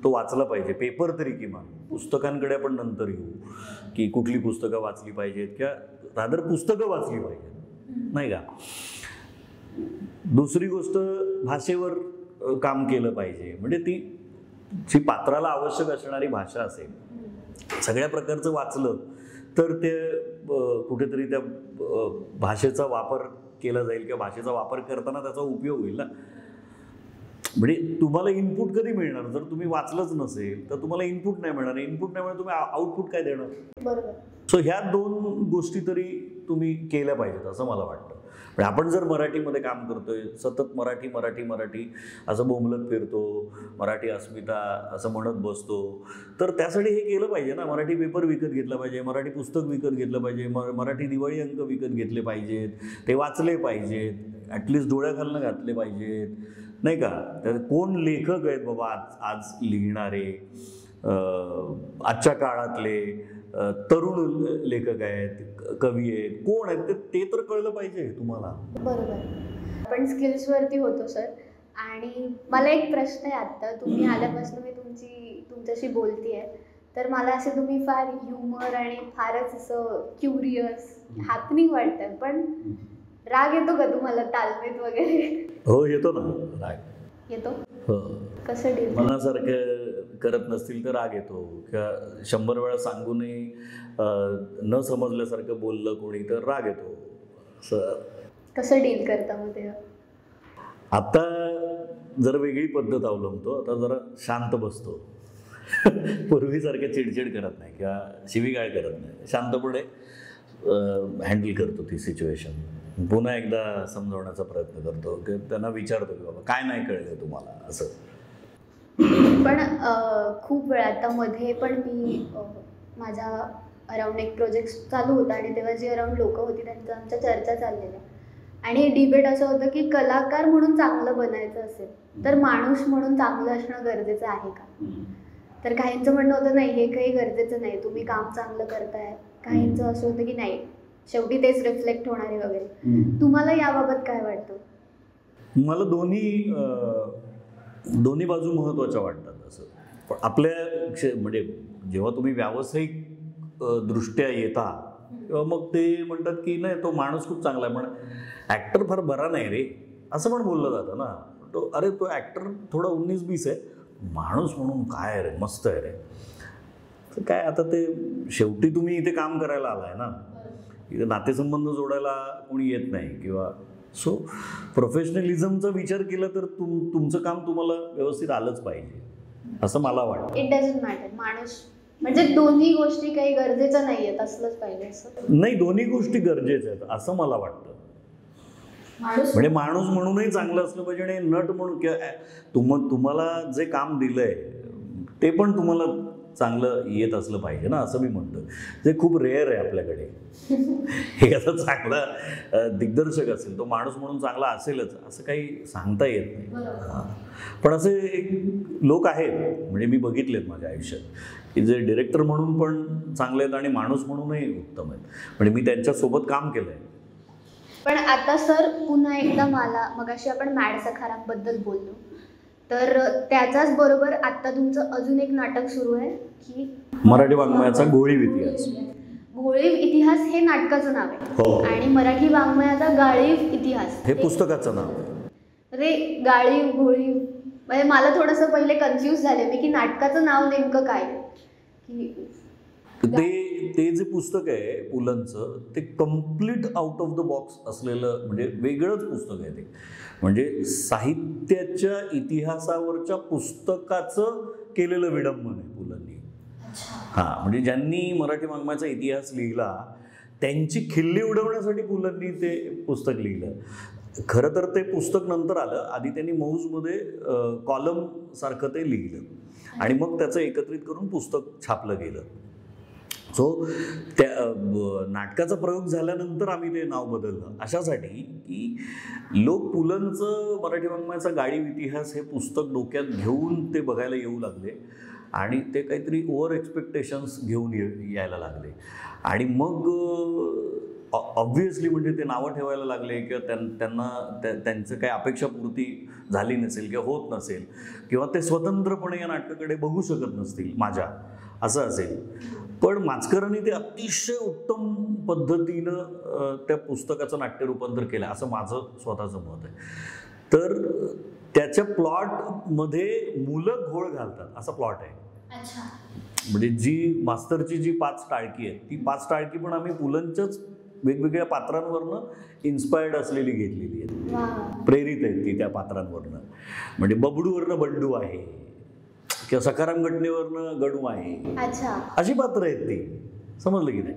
तो वाचला पाहिजे. पेपर तरी किमान. पुस्तकांकडे आपण नंतर येऊ की कुठली पुस्तकं वाचली पाहिजेत किंवा रादर पुस्तकं वाचली पाहिजेत, नाही का. दुसरी गोष्ट, भाषेवर काम केलं पाहिजे. म्हणजे ती जी पात्राला आवश्यक असणारी भाषा असेल, सगळ्या प्रकारचं वाचलं तर ते कुठेतरी त्या भाषेचा वापर केला जाईल किंवा भाषेचा वापर करताना त्याचा उपयोग होईल ना. म्हणजे तुम्हाला इनपुट कधी मिळणार? जर तुम्ही वाचलंच नसेल तर तुम्हाला इनपुट नाही मिळणार. इनपुट नाही मिळणार, तुम्ही आउटपुट काय देणार? बरोबर. सो ह्या दोन गोष्टी तरी तुम्ही केल्या पाहिजेत असं मला वाटतं. म्हणजे आपण जर मराठीमध्ये काम करतोय, सतत मराठी मराठी मराठी असं बोंबलत फिरतो, मराठी अस्मिता असं म्हणत बसतो, तर त्यासाठी हे केलं पाहिजे ना. मराठी पेपर विकत घेतला पाहिजे, मराठी पुस्तक विकत घेतलं पाहिजे, मराठी दिवाळी अंक विकत घेतले पाहिजेत, ते वाचले पाहिजेत, ॲटलिस्ट डोळ्याखालनं घातले पाहिजेत, नाही का. तर कोण लेखक आहेत बाबा आज लिहिणारे, आजच्या काळातले तरुण लेखक आहेत, कवी आहेत, कोण आहेत ते तर कळलं पाहिजे तुम्हाला. बरोबर. आपण स्किल्सवरती होतो सर. आणि मला एक प्रश्न आहे, आत्ता तुम्ही आल्यापासून मी तुमच्याशी बोलते आहे तर मला असं तुम्ही फार ह्युमर आणि फारच असं क्युरियस हॅपनिंग वाटतं. पण राग येतो का तुम्हाला तालमेत वगैरे? हो, येतो ना राग. येतो? हो. कसं डील? मनासारखं करत नसतील तर राग येतो किंवा 100 वेळा सांगूनही न समजल्यासारखं बोललं कोणी तर राग येतो. कसं डील करता मग ते? आता जरा वेगळी पद्धत अवलंबतो. आता जरा शांत बसतो. पूर्वीसारखं चिडचिड करत नाही किंवा शिवीगाळ करत नाही. शांतपणे हँडल करतो ती सिच्युएशन. पुन्हा एकदा समजवण्याचा प्रयत्न करतो की त्यांना विचारतो की बाबा काय नाही कळलं तुम्हाला असं. पण खूप वेळा आता मध्ये पण मी माझ्या अराउंड एक प्रोजेक्ट चालू होता आणि तेव्हा जी अराउंड लोकं होती त्यांच्या आमच्या चर्चा चाललेल्या आणि डिबेट असं होतं की कलाकार म्हणून चांगलं बनायचं असेल तर माणूस म्हणून चांगलं असणं गरजेचं आहे का? तर काहींचं म्हणणं होतं नाही, हे काही गरजेचं नाही, तुम्ही काम चांगलं करताय. काहींचं असं होतं की नाही, शेवटी तेच रिफ्लेक्ट होणारे वगैरे. तुम्हाला याबाबत काय वाटतं? मला दोन्ही बाजू महत्त्वाच्या वाटतात. असं पण आपल्या म्हणजे जेव्हा तुम्ही व्यावसायिक दृष्ट्या येता तेव्हा मग ते म्हणतात की नाही तो माणूस खूप चांगला आहे, पण ॲक्टर फार बरा नाही रे असं पण बोललं जातं ना. तो अरे तो ॲक्टर थोडा 19-20 आहे, माणूस म्हणून काय रे मस्त आहे रे. तर काय आता ते शेवटी तुम्ही इथे काम करायला आलाय ना, इथे नातेसंबंध जोडायला कोणी येत नाही किंवा सो प्रोफेशनलिझमचा विचार केला तर तुमचं काम तुम्हाला व्यवस्थित आलंच पाहिजे असं मला वाटतं. इट डझंट मॅटर माणूस म्हणजे दोन्ही गोष्टी काही गरजेचं नाही आहेत असलंच पाहिजे असं नाही. दोन्ही गोष्टी गरजेच्या आहेत असं मला वाटतं. म्हणजे माणूस म्हणूनही चांगलं असलं पाहिजे आणि नट म्हणून किंवा तुम्हाला जे काम दिलंय ते पण तुम्हाला चांगलं येत असलं पाहिजे ना, असं मी म्हणतो. जे खूप रेअर आहे आपल्याकडे. एखादा चांगला दिग्दर्शक असेल, तो माणूस म्हणून चांगला असेलच असं काही सांगता येत नाही. पण असे एक लोक आहेत, म्हणजे मी बघितलेत माझ्या आयुष्यात, की जे डिरेक्टर म्हणून पण चांगले आहेत आणि माणूस म्हणूनही उत्तम आहेत. म्हणजे मी त्यांच्यासोबत काम केलं आहे. पण आता सर पुन्हा एकदा मला मगाशी आपण मॅड सखारामबद्दल बोललो, तर त्याच्याच बरोबर आता तुमचं अजून एक नाटक सुरू आहे की मराठी वाङ्मयाचा घोळीव इतिहास. घोळीव इतिहास हे नाटकाचं नाव आहे. हो. आणि मराठी वाङ्मयाचा गाळीव इतिहास हे पुस्तकाचं नाव आहे. अरे गाळीव घोळीव म्हणजे मला थोडंसं पहिले कन्फ्यूज झाले मी की नाटकाचं नाव नेमकं काय की ते जे पुस्तक आहे पुलंचं, ते complete out of the box असलेलं, म्हणजे वेगळंच पुस्तक आहे ते. म्हणजे साहित्याच्या इतिहासावरच्या पुस्तकाचं केलेलं विडंबन आहे पुलंनी. हां, म्हणजे ज्यांनी मराठी वाङ्मयाचा इतिहास लिहिला त्यांची खिल्ली उडवण्यासाठी पुलंनी ते पुस्तक लिहिलं. खरं तर ते पुस्तक नंतर आलं. आधी त्यांनी मौजमध्ये कॉलम सारखं ते लिहिलं आणि मग त्याचं एकत्रित करून पुस्तक छापलं गेलं. सो त्या नाटकाचा प्रयोग झाल्यानंतर आम्ही ते नाव बदललं अशासाठी की लोक पुलंचं मराठी वाङ्मयाचा गाळीव इतिहास हे पुस्तक डोक्यात घेऊन ते बघायला येऊ लागले आणि ते काहीतरी ओव्हर एक्सपेक्टेशन्स घेऊन यायला लागले. आणि मग ऑब्व्हियसली म्हणजे ते नावं ठेवायला लागले किंवा त्यांना त्यांचं काही अपेक्षापूर्ती झाली नसेल किंवा होत नसेल किंवा ते स्वतंत्रपणे या नाटकाकडे बघू शकत नसतील माझ्या, असं असेल. पण माचकरांनी ते अतिशय उत्तम पद्धतीनं त्या पुस्तकाचं नाट्य रूपांतर केलं असं माझं स्वतःचं मत आहे. तर त्याच्या प्लॉटमध्ये मुलं घोळ घालतात असा प्लॉट आहे. म्हणजे जी मास्तरची जी 5 टाळकी आहे ती 5 टाळकी पण आम्ही पुलंच्याच वेगवेगळ्या पात्रांवरनं इन्स्पायर्ड असलेली घेतलेली आहे, प्रेरित आहेत ती त्या पात्रांवरनं. म्हणजे बबडूवरनं बंडू आहे किंवा सखाराम घटनेवरनं गणू आहे, अशी पात्र आहेत ती. समजलं की नाही?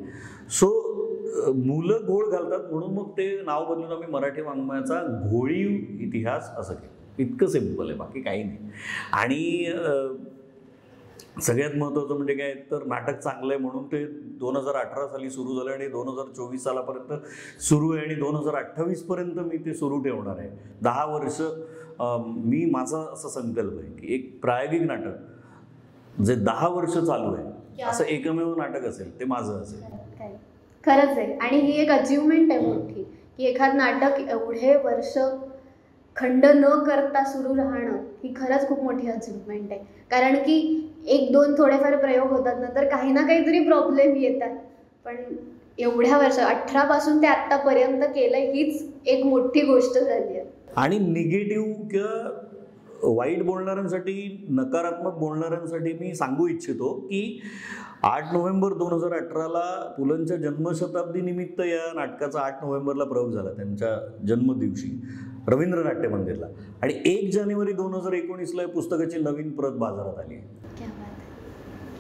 सो मुलं घोळ घालतात म्हणून मग ते नाव बदलून आम्ही मराठी वाङ्मयाचा घोळीव इतिहास असं केलं. इतकं सिम्पल आहे, बाकी काही नाही. आणि सगळ्यात महत्त्वाचं म्हणजे काय तर नाटक चांगलं आहे म्हणून ते 2018 साली सुरू झालं आणि 2024 सालापर्यंत सुरू आहे आणि 2028 पर्यंत मी ते सुरू ठेवणार आहे. 10 वर्ष मी माझा असा संकल्प आहे की एक प्रायोगिक नाटक जे 10 वर्ष चालू आहे असं एकमेव नाटक असेल ते माझं असेल. खरंच आहे. आणि ही एक अचिव्हमेंट आहे मोठी की एखाद नाटक एवढे वर्ष खंड न करता सुरू राहणं ही खरंच खूप मोठी अचिव्हमेंट आहे. कारण की 1-2 थोडेफार प्रयोग होतात, नंतर काही ना काहीतरी प्रॉब्लेम येतात. पण एवढ्या वर्ष 18 पासून ते आत्तापर्यंत केलं हीच एक मोठी गोष्ट झाली आहे. आणि निगेटिव्ह किंवा वाईट बोलणाऱ्यांसाठी, नकारात्मक बोलणाऱ्यांसाठी मी सांगू इच्छितो की 8 नोव्हेंबर 2018ला पुलंच्या जन्मशताब्दी निमित्त या नाटकाचा 8 नोव्हेंबरला प्रयोग झाला त्यांच्या जन्मदिवशी रवींद्र नाट्य मंदिरला. आणि 1 जानेवारी 2019ला या पुस्तकाची नवीन प्रत बाजारात आली.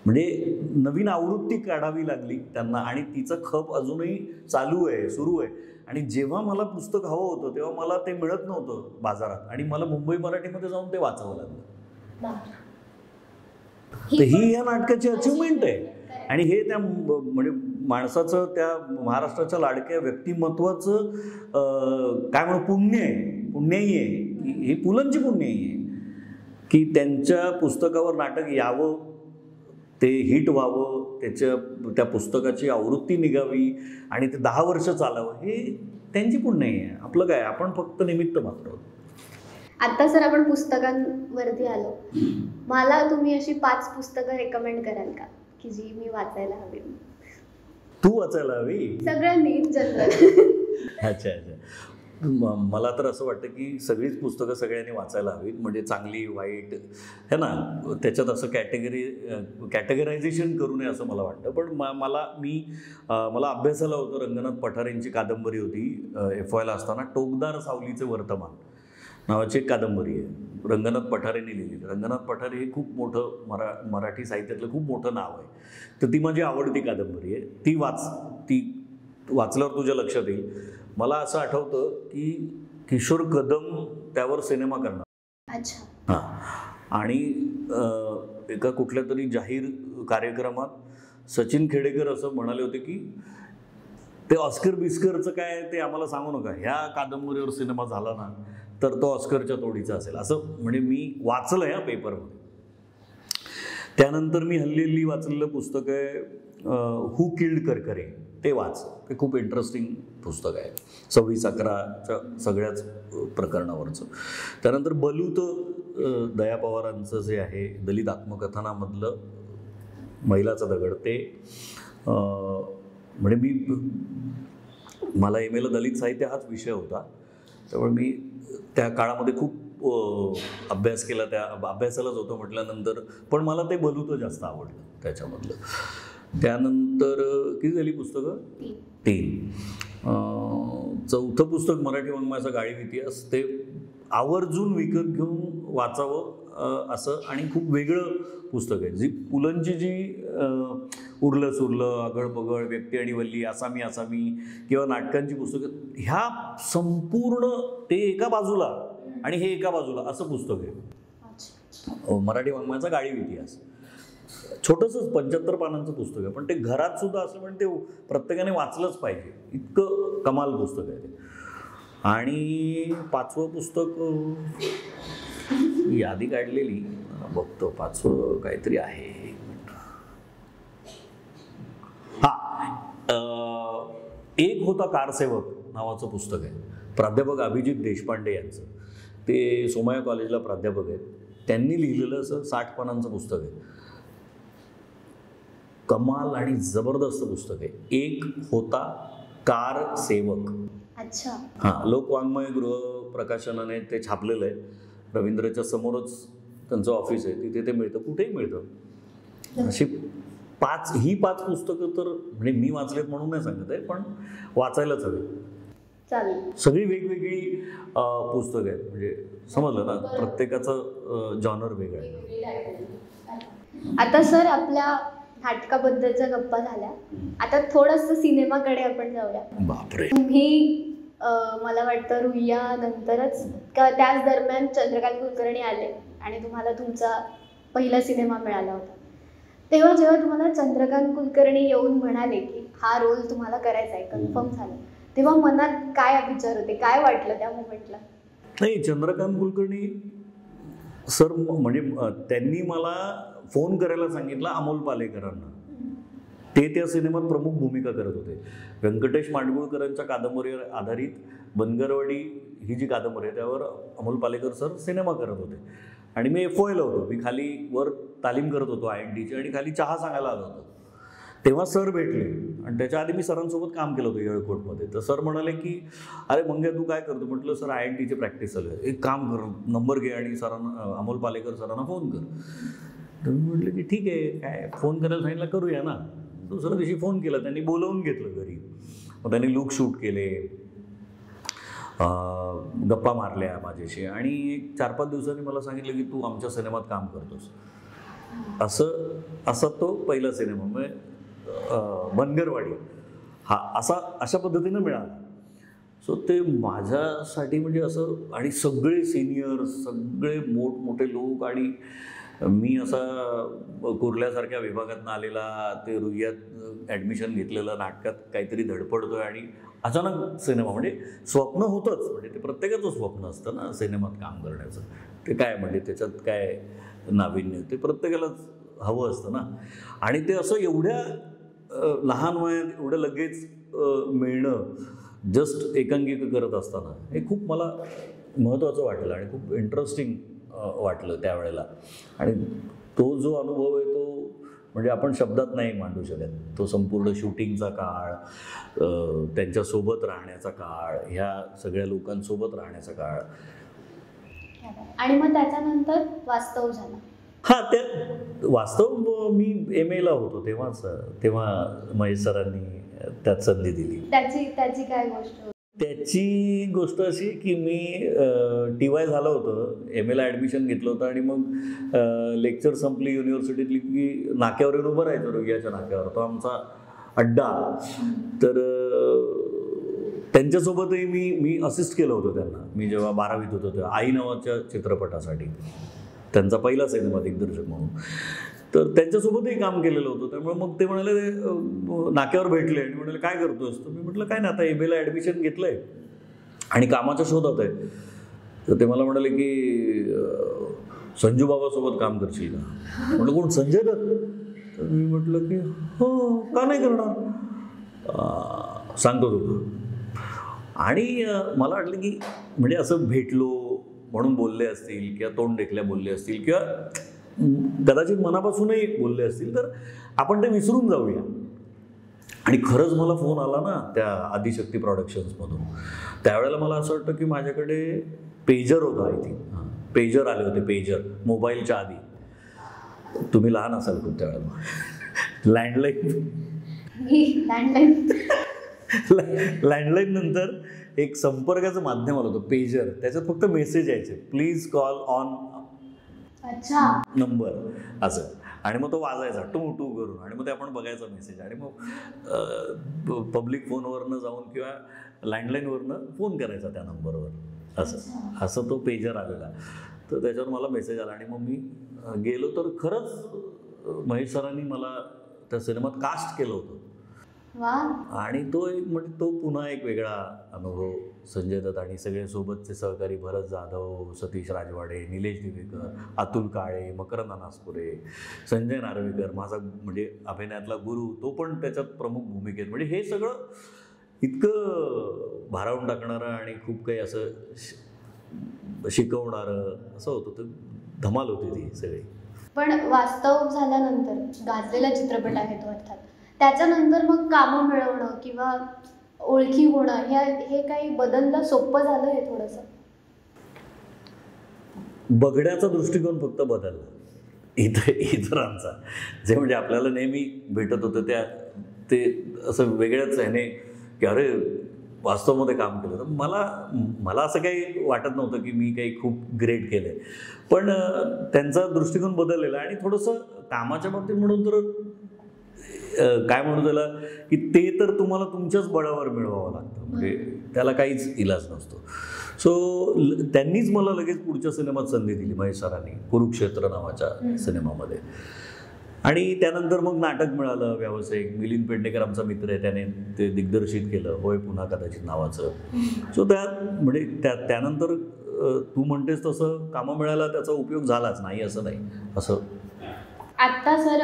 म्हणजे नवीन आवृत्ती काढावी लागली त्यांना आणि तिचं खप अजूनही चालू आहे, सुरू आहे. आणि जेव्हा मला पुस्तक हवं होतं तेव्हा मला ते मिळत नव्हतं बाजारात आणि मला मुंबई मराठीमध्ये जाऊन ते वाचावं लागलं. तर ही या नाटकाची अचिव्हमेंट आहे. आणि हे त्या म्हणजे माणसाचं, त्या महाराष्ट्राच्या लाडक्या व्यक्तिमत्वाचं काय म्हणू पुण्याई आहे. ही पुलंची पुण्याई आहे की त्यांच्या पुस्तकावर नाटक यावं, ते हिट व्हावं, त्या पुस्तकाची आवृत्ती निघावी आणि ते 10 वर्ष चालावं, हे त्यांची पुण्याई आहे. आपलं काय, आपण फक्त निमित्त मात्र. आता सर आपण पुस्तकांवरती आलो, मला तुम्ही अशी 5 पुस्तकं रेकमेंड कराल का की जी मी वाचायला हवी? तू वाचायला हवी? सगळ्यांनी जनरल. अच्छा. मला तर असं वाटतं की सगळीच पुस्तकं सगळ्यांनी वाचायला हवीत. म्हणजे चांगली वाईट है ना, त्याच्यात असं कॅटेगरायझेशन करू नये असं मला वाटतं. पण मला अभ्यासाला होतं रंगनाथ पठारेंची कादंबरी होती FYला असताना, टोकदार सावलीचे वर्तमान नावाची एक कादंबरी आहे, रंगनाथ पठारेंनी लिहिलेली. रंगनाथ पठारे हे खूप मोठं मराठी साहित्यातलं खूप मोठं नाव आहे. तर ती माझी आवडती कादंबरी आहे. ती वाचल्यावर तुझ्या लक्षात येईल. मला असं आठवतं की किशोर कदम त्यावर सिनेमा करणार. अच्छा. हां. आणि एका कुठल्या तरी जाहीर कार्यक्रमात सचिन खेडेकर असं म्हणाले होते की ते ऑस्कर बिस्करचं काय ते आम्हाला सांगू नका, ह्या कादंबरीवर सिनेमा झाला ना तर तो ऑस्करच्या तोडीचा असेल, असं म्हणजे मी वाचलं या पेपरमध्ये. त्यानंतर मी हल्ली वाचलेलं पुस्तक आहे हू किल्ड करकरे, ते वाच. ते खूप इंटरेस्टिंग पुस्तक आहे 26/11च्या सगळ्याच प्रकरणावरचं. त्यानंतर बलूत दया पवारांचं जे आहे दलित आत्मकथनामधलं मैलाचा दगड, ते म्हणजे मला एम एला दलित साहित्य हाच विषय होता, त्यामुळे मी त्या काळामध्ये खूप अभ्यास केला, त्या अभ्यासालाच होतं म्हटल्यानंतर. पण मला ते बलूत जास्त आवडलं त्याच्यामधलं. त्यानंतर किती झाली पुस्तकं? 3. चौथं पुस्तक मराठी वाङ्मयाचा गाळीव इतिहास, ते आवर्जून विकत घेऊन वाचावं असं आणि खूप वेगळं पुस्तक आहे. जी पुलंची जी उरलं सुरलं, आगळ पगळ, व्यक्ती आणि वल्ली, आसामी आसामी किंवा नाटकांची पुस्तकं, ह्या संपूर्ण ते एका बाजूला आणि हे एका बाजूला असं पुस्तक आहे मराठी वाङ्मयाचा गाळीव इतिहास. छोटंसंच 75 पानांचं पुस्तक आहे, पण ते घरात सुद्धा असं म्हणजे ते प्रत्येकाने वाचलंच पाहिजे, इतकं कमाल पुस्तक आहे ते. आणि 5वं पुस्तक यादी काढलेली बघतो, 5वं काहीतरी आहे. एक होता कारसेवक नावाचं पुस्तक आहे, प्राध्यापक अभिजित देशपांडे यांचं. ते सोमय्या कॉलेजला प्राध्यापक आहेत, त्यांनी लिहिलेलं असं 60 पानांचं पुस्तक आहे. कमाल आणि जबरदस्त पुस्तक आहे. एक होता कारसेवक. अच्छा. हां, लोकवाङ्मय गृह प्रकाशनाने ते छापलेलं आहे. रवींद्रच्या समोरच त्यांचं ऑफिस आहे, तिथे ते मिळतं, कुठेही मिळतं. अशी 5 पुस्तकं तर म्हणजे मी वाचलेत म्हणून नाही सांगत आहे, पण वाचायलाच हवे. चालेल. सगळी वेगवेगळी पुस्तकं आहेत, म्हणजे समजलं ना, प्रत्येकाचं जॉनर वेगळं आहे. आता सर आपल्या नाटकाबद्दलच्या गप्पा झाल्या, आता थोडंसं सिनेमाकडे आपण जाऊया. बापरे. तुम्ही मला वाटतं रुईया नंतरच का त्याच दरम्यान चंद्रकांत कुलकर्णी आले आणि तुम्हाला तुमचा पहिला सिनेमा मिळाला होता. तेव्हा जेव्हा तुम्हाला चंद्रकांत कुलकर्णी येऊन म्हणाले की हा रोल तुम्हाला करायचा आहे, कन्फर्म झालं, तेव्हा मनात काय विचार होते, काय वाटलं त्या मोमेंटला? नाही, चंद्रकांत कुलकर्णी सर म्हणजे त्यांनी मला फोन करायला सांगितला अमोल पालेकरांना. ते त्या सिनेमात प्रमुख भूमिका करत होते. व्यंकटेश माडगुळकरांच्या कादंबरीवर आधारित बनगरवाडी ही जी कादंबरी आहे त्यावर अमोल पालेकर सर सिनेमा करत होते आणि मी FOIला होतो. मी खाली वर तालीम करत होतो INTची आणि खाली चहा सांगायला आलो होतो. तेव्हा सर भेटले आणि त्याच्या आधी मी सरांसोबत काम केलं होतं येळकोटमध्ये. तर सर म्हणाले की अरे मंग्या तू काय करतो? म्हटलं सर INTची प्रॅक्टिस चालू आहे. एक काम कर, नंबर घे आणि सरांना अमोल पालेकर सरांना फोन कर. तर मी म्हटलं की ठीक आहे, काय फोन करायला सांगितलं करूया ना. दुसऱ्या दिवशी फोन केला, त्यांनी बोलवून घेतलं घरी. मग त्यांनी लुक शूट केले, गप्पा मारल्या माझ्याशी आणि 4-5 दिवसांनी मला सांगितलं की तू आमच्या सिनेमात काम करतोस. असा तो पहिला सिनेमा म्हणजे बनगरवाडी हा अशा पद्धतीनं मिळाला. सो ते माझ्यासाठी म्हणजे असं, आणि सगळे सिनियर, सगळे मोठमोठे लोक, आणि मी असा कुर्ल्यासारख्या विभागातून आलेला, ते रुईयात ॲडमिशन घेतलेलं, नाटकात काहीतरी धडपडतोय आणि अचानक सिनेमा. म्हणजे स्वप्न होतंच, म्हणजे ते प्रत्येकाचं स्वप्न असतं ना सिनेमात काम करण्याचं. ते काय म्हणजे त्याच्यात काय नाविन्य, ते प्रत्येकालाच हवं असतं ना. आणि ते असं एवढ्या लहान वयात एवढं लगेच मिळणं, जस्ट एकांकिका करत असताना, हे खूप मला महत्त्वाचं वाटलं आणि खूप इंटरेस्टिंग वाटलं त्यावेळेला. आणि तो जो अनुभव आहे तो म्हणजे आपण शब्दात नाही मांडू शकत. तो संपूर्ण शूटिंगचा काळ, त्यांच्यासोबत राहण्याचा काळ, ह्या सगळ्या लोकांसोबत राहण्याचा काळ. आणि मग त्याच्यानंतर वास्तव झालं. हां, त्या वास्तव मी MAला होतो तेव्हा महेश सरांनी त्यात संधी दिली. त्याची काय गोष्ट? त्याची गोष्ट अशी की मी TY झालं होतं, MAला ॲडमिशन घेतलं होतं आणि मग लेक्चर संपली युनिव्हर्सिटीतली की नाक्यावर येऊन उभं राहायचं, रुईयाच्या नाक्यावर, तो आमचा अड्डा. तर त्यांच्यासोबतही मी असिस्ट केलं होतं त्यांना. मी जेव्हा 12वीत होतो तेव्हा आई नावाच्या चित्रपटासाठी. त्यांचा पहिला सिनेमा दिग्दर्शक म्हणून. तर त्यांच्यासोबतही काम केलेलं होतं. त्यामुळे मग ते म्हणाले नाक्यावर भेटले आणि म्हणाले काय करतोस? तर मी म्हटलं काय नाही, आता MA ला ॲडमिशन घेतलं आहे आणि कामाच्या शोधात आहे. तर ते मला म्हणाले की संजू बाबासोबत काम करशील का? म्हटलं कोण, संजय दत्त? तर मी म्हटलं की हो, का नाही करणार, सांगतो तुला. आणि मला वाटलं की म्हणजे असं भेटलो म्हणून बोलले असतील किंवा तोंड देखल्या बोलले असतील किंवा कदाचित मनापासूनही बोलले असतील तर आपण ते विसरून जाऊया. आणि खरंच मला फोन आला ना त्या आदिशक्ती प्रोडक्शन्समधून. त्यावेळेला मला असं वाटतं की माझ्याकडे पेजर होता, आय थिंक पेजर आले होते, पेजर मोबाईलच्या आधी. तुम्ही लहान असाल खूप त्यावेळेला. लँडलाईन नंतर एक संपर्काचं माध्यम आलं होतं पेजर. त्याच्यात फक्त मेसेज यायचे, प्लीज कॉल ऑन नंबर असं. आणि मग तो वाजायचा टू टू करून आणि मग ते आपण बघायचा मेसेज आणि मग पब्लिक फोनवरनं जाऊन किंवा लँडलाईनवरनं फोन करायचा त्या नंबरवर. असं तो पेजर आलेला. तर त्याच्यावर मला मेसेज आला आणि मग मी गेलो. तर खरंच महेश सरांनी मला त्या सिनेमात कास्ट केलं होतं. आणि तो एक म्हणजे तो पुन्हा एक वेगळा अनुभव. संजय दत्त आणि सगळे सोबतचे सहकारी भरत जाधव, सतीश राजवाडे, निलेश दिवेकर, अतुल काळे, मकरंद अनासपुरे, संजय नार्वेकर, माझा म्हणजे अभिनयातला गुरु, तो पण त्याच्यात प्रमुख भूमिकेत. म्हणजे हे सगळं इतकं भारावून टाकणारं आणि खूप काही असं शिकवणारं असं होतं. तर धमाल होती ती सगळी. पण वास्तव झाल्यानंतर गाजलेला चित्रपट आहे तो अर्थात, त्याच्यानंतर मग कामं मिळवणं किंवा ओळखी होणं हे काही बदललं, सोपं झालं हे थोडंसं? बघण्याचा दृष्टिकोन फक्त बदलला इतरांचा. जे म्हणजे आपल्याला नेहमी भेटत होतं ते असं वेगळ्याच ह्याने की अरे वास्तवमध्ये काम केलं. तर मला असं काही वाटत नव्हतं की मी काही खूप ग्रेट केलं आहे. पण त्यांचा दृष्टिकोन बदललेला. आणि थोडंसं कामाच्या बाबतीत म्हणून तर काय म्हणू त्याला की ते तर तुम्हाला तुमच्याच बळावर मिळवावं लागतं. म्हणजे त्याला काहीच इलाज नसतो. सो त्यांनीच मला लगेच पुढच्या सिनेमात संधी दिली महेश सरांनी, कुरुक्षेत्र नावाच्या सिनेमामध्ये. आणि त्यानंतर मग नाटक मिळालं व्यावसायिक. मिलिंद पेडणेकर आमचा मित्र आहे, त्याने ते दिग्दर्शित केलं, होय पुन्हा कदाचित नावाचं. सो म्हणजे त्यानंतर तू म्हणतेस तसं कामं मिळायला त्याचा उपयोग झालाच नाही असं नाही. असं आत्ता सर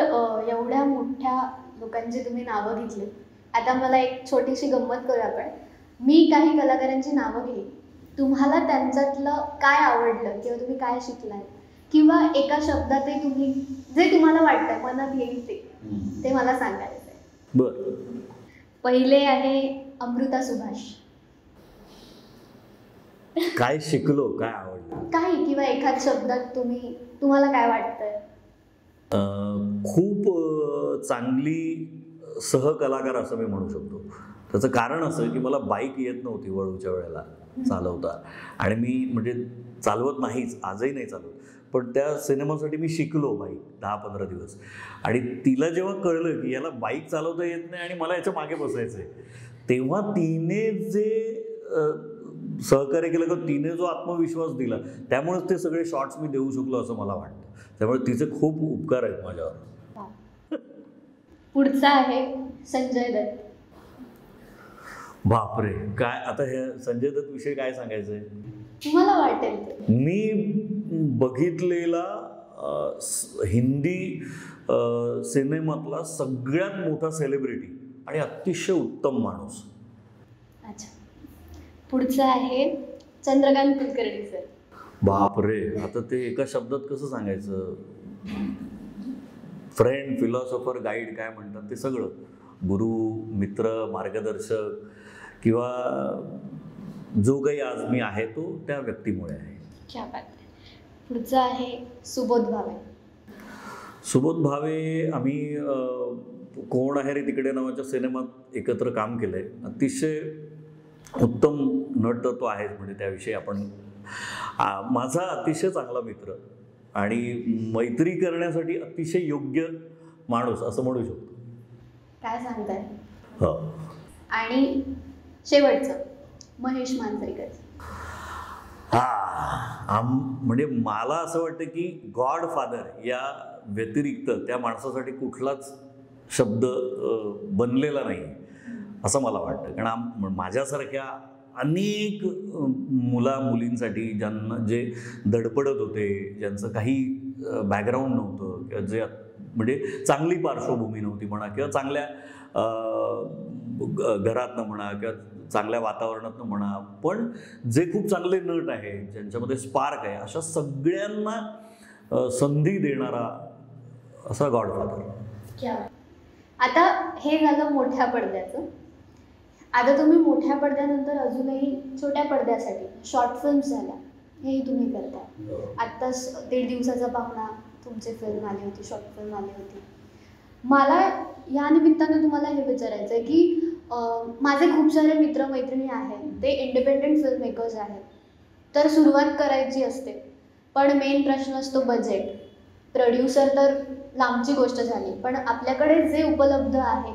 एवढ्या मोठ्या लोकांची तुम्ही नावं घेतली, आता मला एक छोटीशी गंमत करू आपण. मी काही कलाकारांची नावं घेईन, तुम्हाला त्यांच्यातलं काय आवडलं किंवा तुम्ही काय शिकलाय किंवा एका शब्दातही तुम्ही जे तुम्हाला वाटतं मनात येईल ते मला सांगायचं आहे. बरं. पहिले आहे अमृता सुभाष. काय शिकलो, काय आवडलं, काही किंवा एखाद शब्दात तुम्हाला काय वाटतंय? खूप चांगली सहकलाकार असं मी म्हणू शकतो. त्याचं कारण असं की मला बाईक येत नव्हती वळूच्या वेळेला चालवता. आणि मी म्हणजे चालवत नाहीच, आजही नाही चालवत. पण त्या सिनेमासाठी मी शिकलो बाईक 10-15 दिवस. आणि तिला जेव्हा कळलं की याला बाईक चालवता येत नाही आणि मला याच्या मागे बसायचं आहे, तेव्हा तिने जे सहकार्य केलं किंवा तिने जो आत्मविश्वास दिला, त्यामुळेच ते सगळे शॉट्स मी देऊ शकलो असं मला वाटतं. त्यामुळे तिचे खूप उपकार आहेत माझ्यावर. पुढचा आहे संजय दत्त. बापरे, काय आता हे संजय दत्त विषयी काय सांगायचंय? तुम्हाला वाटेल ते. मी बघितलेला हिंदी सिनेमातला सगळ्यात मोठा सेलिब्रिटी आणि अतिशय उत्तम माणूस. अच्छा, पुढचं आहे चंद्रकांत कुलकर्णी सर. बापरे, आता ते एका शब्दात कसं सांगायचं? फ्रेंड, फिलॉसॉफर, गाईड, काय म्हणतात ते सगळं. गुरु, मित्र, मार्गदर्शक किंवा जो काही आज मी आहे तो त्या व्यक्तीमुळे आहे. क्या बात आहे. पुढचं आहे सुबोध भावे. सुबोध भावे, आम्ही कोण आहे रे तिकडे नावाच्या सिनेमात एकत्र काम केलं आहे. अतिशय उत्तम नट तो आहे. म्हणजे त्याविषयी आपण माझा अतिशय चांगला मित्र आणि मैत्री करण्यासाठी अतिशय योग्य माणूस असं म्हणू शकतो. काय सांगताय? हो. आणि शेवटचं महेश मांजरेकर. हा, म्हणजे मला असं वाटतं की गॉडफादर या व्यतिरिक्त त्या माणसासाठी कुठलाच शब्द बनलेला नाही असं मला वाटतं. कारण माझ्यासारख्या अनेक मुलींसाठी ज्यांना जे धडपडत होते, ज्यांचं काही बॅकग्राऊंड नव्हतं किंवा जे म्हणजे चांगली पार्श्वभूमी नव्हती म्हणा किंवा चांगल्या घरातनं म्हणा किंवा चांगल्या वातावरणातनं म्हणा, पण जे खूप चांगले नट आहेत, ज्यांच्यामध्ये स्पार्क आहे, अशा सगळ्यांना संधी देणारा असा गॉडफादर. आता हे झालं मोठ्या पडद्याचं. आता तुम्ही मोठ्या पडद्यानंतर अजूनही छोट्या पडद्यासाठी शॉर्ट फिल्म्स झाल्या, हेही तुम्ही करताय. आत्ताच 1.5 दिवसाचा पाहुणा तुमची फिल्म आली होती, शॉर्ट फिल्म आली होती. मला या निमित्तानं तुम्हाला हे विचारायचं आहे की माझे खूप सारे मित्रमैत्रिणी आहेत, ते इंडिपेंडंट फिल्म मेकर्स आहेत. तर सुरुवात करायची असते, पण मेन प्रश्न असतो बजेट. प्रोड्युसर तर लांबची गोष्ट झाली, पण आपल्याकडे जे उपलब्ध आहे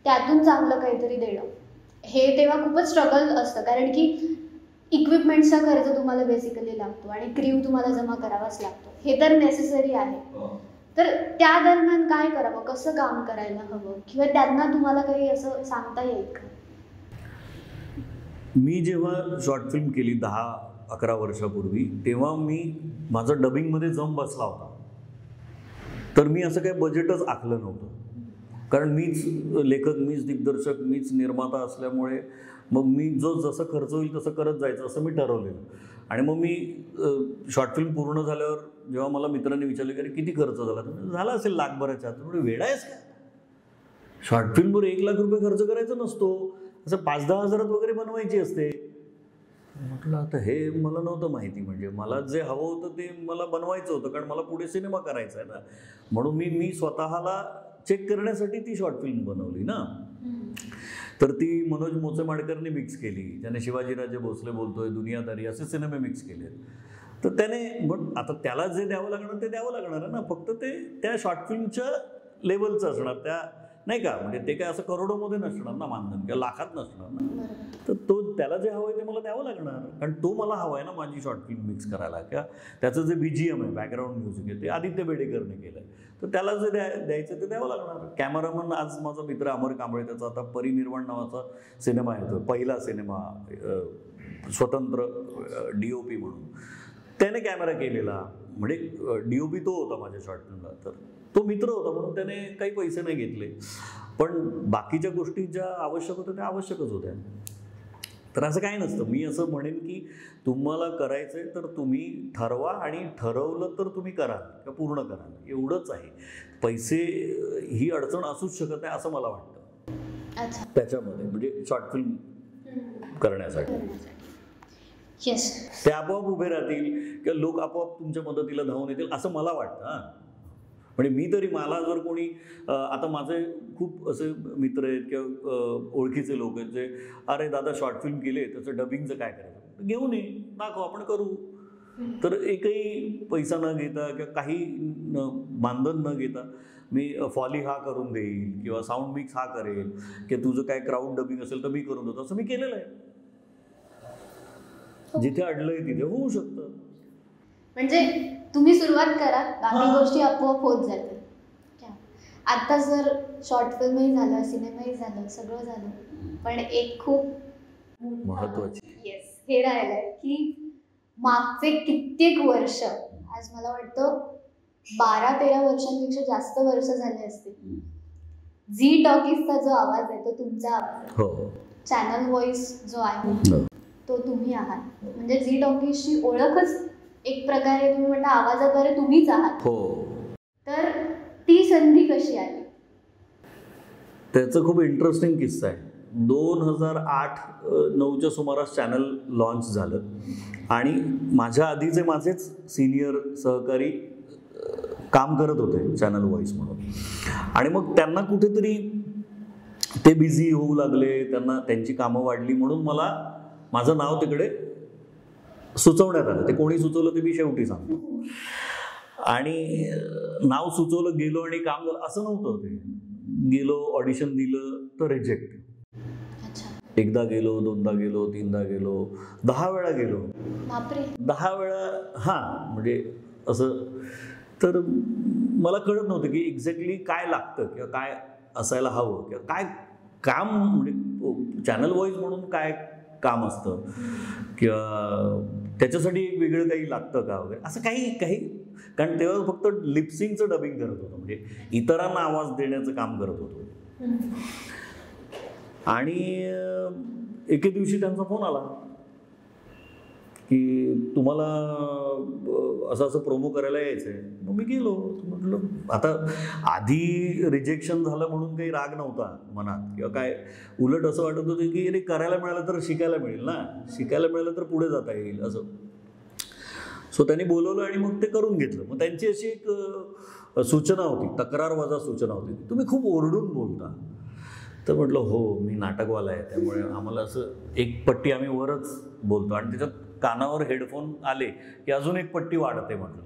त्यातून चांगलं काहीतरी देणं हे तेव्हा खूपच स्ट्रगल असतं. कारण की इक्विपमेंट्सचा खर्च तुम्हाला बेसिकली लागतो आणि क्रीव तुम्हाला जमा करावाच लागतो, हे तर नेसेसरी आहे. तर त्या दरम्यान काय करावं, कसं काम करायला हवं, किंवा त्यांना तुम्हाला काही असं सांगता येईल का? मी जेव्हा शॉर्ट फिल्म केली 10-11 वर्षापूर्वी, तेव्हा मी माझा डबिंगमध्ये जम बसला होता. तर मी असं काही बजेटच आखलं नव्हतं, कारण मीच लेखक, मीच दिग्दर्शक, मीच निर्माता असल्यामुळे मग मी जसं खर्च होईल तसं करत जायचं असं मी ठरवलेलं. आणि मग मी शॉर्ट फिल्म पूर्ण झाल्यावर जेव्हा मला मित्रांनी विचारले की अरे किती खर्च झाला असेल लाखभराच्या, तर वेळ आहेस का, शॉर्ट फिल्मवर 1 लाख रुपये खर्च करायचा नसतो, असं 5-10 हजारात वगैरे बनवायची असते. म्हटलं आता हे मला नव्हतं माहिती. म्हणजे मला जे हवं होतं ते मला बनवायचं होतं, कारण मला पुढे सिनेमा करायचा आहे ना. म्हणून मी स्वतःला चेक करण्यासाठी ती शॉर्ट फिल्म बनवली ना. तर ती मनोज मोचेमाडकरने मिक्स केली, ज्याने शिवाजीराजे भोसले बोलतोय, दुनियादारी असे सिनेमे मिक्स केले. तर त्याने मग आता त्याला जे द्यावं लागणार ते द्यावं लागणार आहे ना, फक्त ते त्या शॉर्ट फिल्मच्या लेवलचं असणार, त्या नाही का, म्हणजे ते काय असं करोडोमध्ये नसणार ना मानधन, किंवा लाखात नसणार ना. तर तो त्याला जे हवं आहे ते मला द्यावं लागणार, कारण तो मला हवा आहे ना माझी शॉर्ट फिल्म मिक्स करायला. किंवा त्याचं जे BGM आहे, बॅकग्राऊंड म्युझिक आहे, ते आदित्य बेडेकरने केलं आहे. तर त्याला जे द्यायचं ते द्यावं लागणार. कॅमेरामन आज माझा मित्र अमर कांबळे, त्याचा आता परिनिर्वाण नावाचा सिनेमा येतो, पहिला सिनेमा स्वतंत्र DOP म्हणून, त्याने कॅमेरा केलेला. म्हणजे DOP तो होता माझ्या शॉर्ट फिल्मला. तर तो मित्र होता म्हणून त्याने काही पैसे नाही घेतले, पण बाकीच्या गोष्टी ज्या आवश्यक होत्या त्या आवश्यकच होत्या. तर असं काही नसतं. मी असं म्हणेन की तुम्हाला करायचं आहे तर तुम्ही ठरवा, आणि ठरवलं तर तुम्ही कराल किंवा पूर्ण कराल, एवढंच आहे. पैसे ही अडचण असूच शकत नाही असं मला वाटतं त्याच्यामध्ये, म्हणजे शॉर्ट फिल्म करण्यासाठी. ते आपोआप उभे राहतील किंवा लोक आपोआप तुमच्या मदतीला धावून येतील असं मला वाटतं. म्हणजे मी तरी, मला जर कोणी आता माझे खूप असे मित्र आहेत किंवा ओळखीचे लोक आहेत जे अरे दादा शॉर्ट फिल्म केले, त्याचं डबिंगचं काय करायचं, घेऊन ये, दाखव, आपण करू. तर एकही पैसा न घेता किंवा काही मानधन न घेता मी फॉली हा करून देईल किंवा साऊंड मिक्स हा करेल, की तुझं काय क्राऊड डबिंग असेल तर मी करून देतो, असं मी केलेलं आहे. जिथे अडलंय तिथे होऊ शकतं. म्हणजे तुम्ही सुरुवात करा, बाकी गोष्टी आपोआप होत जातील. आता जर शॉर्ट फिल्मही झालं, सिनेमाही झालं, सगळं झालं, पण एक खूप महत्वाची हे राहिलंय की मागचे कित्येक वर्ष, आज मला वाटतं 12-13 वर्षांपेक्षा जास्त वर्ष झाले असतील, झी टॉकीजचा जो आवाज आहे तो तुमचा आवाज आहे. चॅनल व्हॉइस जो आहे तो तुम्ही आहात. म्हणजे झी टॉकीजची ओळखच एक प्रकारे तुम्ही म्हणता आवाजाद्वारे तुम्हीच आहात. तर ती संधी कशी आली? त्याचं खूप इंटरेस्टिंग किस्सा आहे. 2008-09च्या सुमारास चॅनल लॉन्च झालं, आणि माझ्या आधीचे माझेच सिनियर सहकारी काम करत होते चॅनल व्हॉइस म्हणून. आणि मग त्यांना कुठेतरी ते बिझी होऊ लागले, त्यांना त्यांची कामं वाढली, म्हणून मला माझं नाव तिकडे सुचवण्यात आलं. ते कोणी सुचवलं ते मी शेवटी सांगतो. आणि नाव सुचवलं, गेलो आणि काम झालं असं नव्हतं. ते गेलो, ऑडिशन दिलं तर रिजेक्ट. एकदा गेलो, दोनदा गेलो, तीनदा गेलो, 10 वेळा गेलो. बापरे. 10 वेळा. हां, म्हणजे असं. तर मला कळत नव्हतं की एक्झॅक्टली काय लागतं किंवा काय असायला हवं किंवा काय काम, म्हणजे चॅनल व्हॉईस म्हणून काय काम असतं किंवा त्याच्यासाठी एक वेगळं काही लागतं का वगैरे असं काही. कारण तेव्हा फक्त लिपसिंगचं डबिंग करत होतो, म्हणजे इतरांना आवाज देण्याचं काम करत होतो. आणि एके दिवशी त्यांचा फोन आला की तुम्हाला असं असं प्रोमो करायला यायचं आहे. मग मी गेलो. म्हटलं आता आधी रिजेक्शन झालं म्हणून काही राग नव्हता मनात किंवा काय, उलट असं वाटत होतं की अरे करायला मिळालं तर शिकायला मिळेल ना, शिकायला मिळालं तर पुढे जाता येईल असं. सो त्यांनी बोलवलं आणि मग ते करून घेतलं. मग त्यांची अशी एक सूचना होती, तक्रारवजा सूचना होती, तुम्ही खूप ओरडून बोलता. तर म्हटलं हो, मी नाटकवाला आहे, त्यामुळे आम्हाला असं एक पट्टी आम्ही वरच बोलतो आणि त्याच्यात कानावर हेडफोन आले की अजून एक पट्टी वाढते. म्हटलं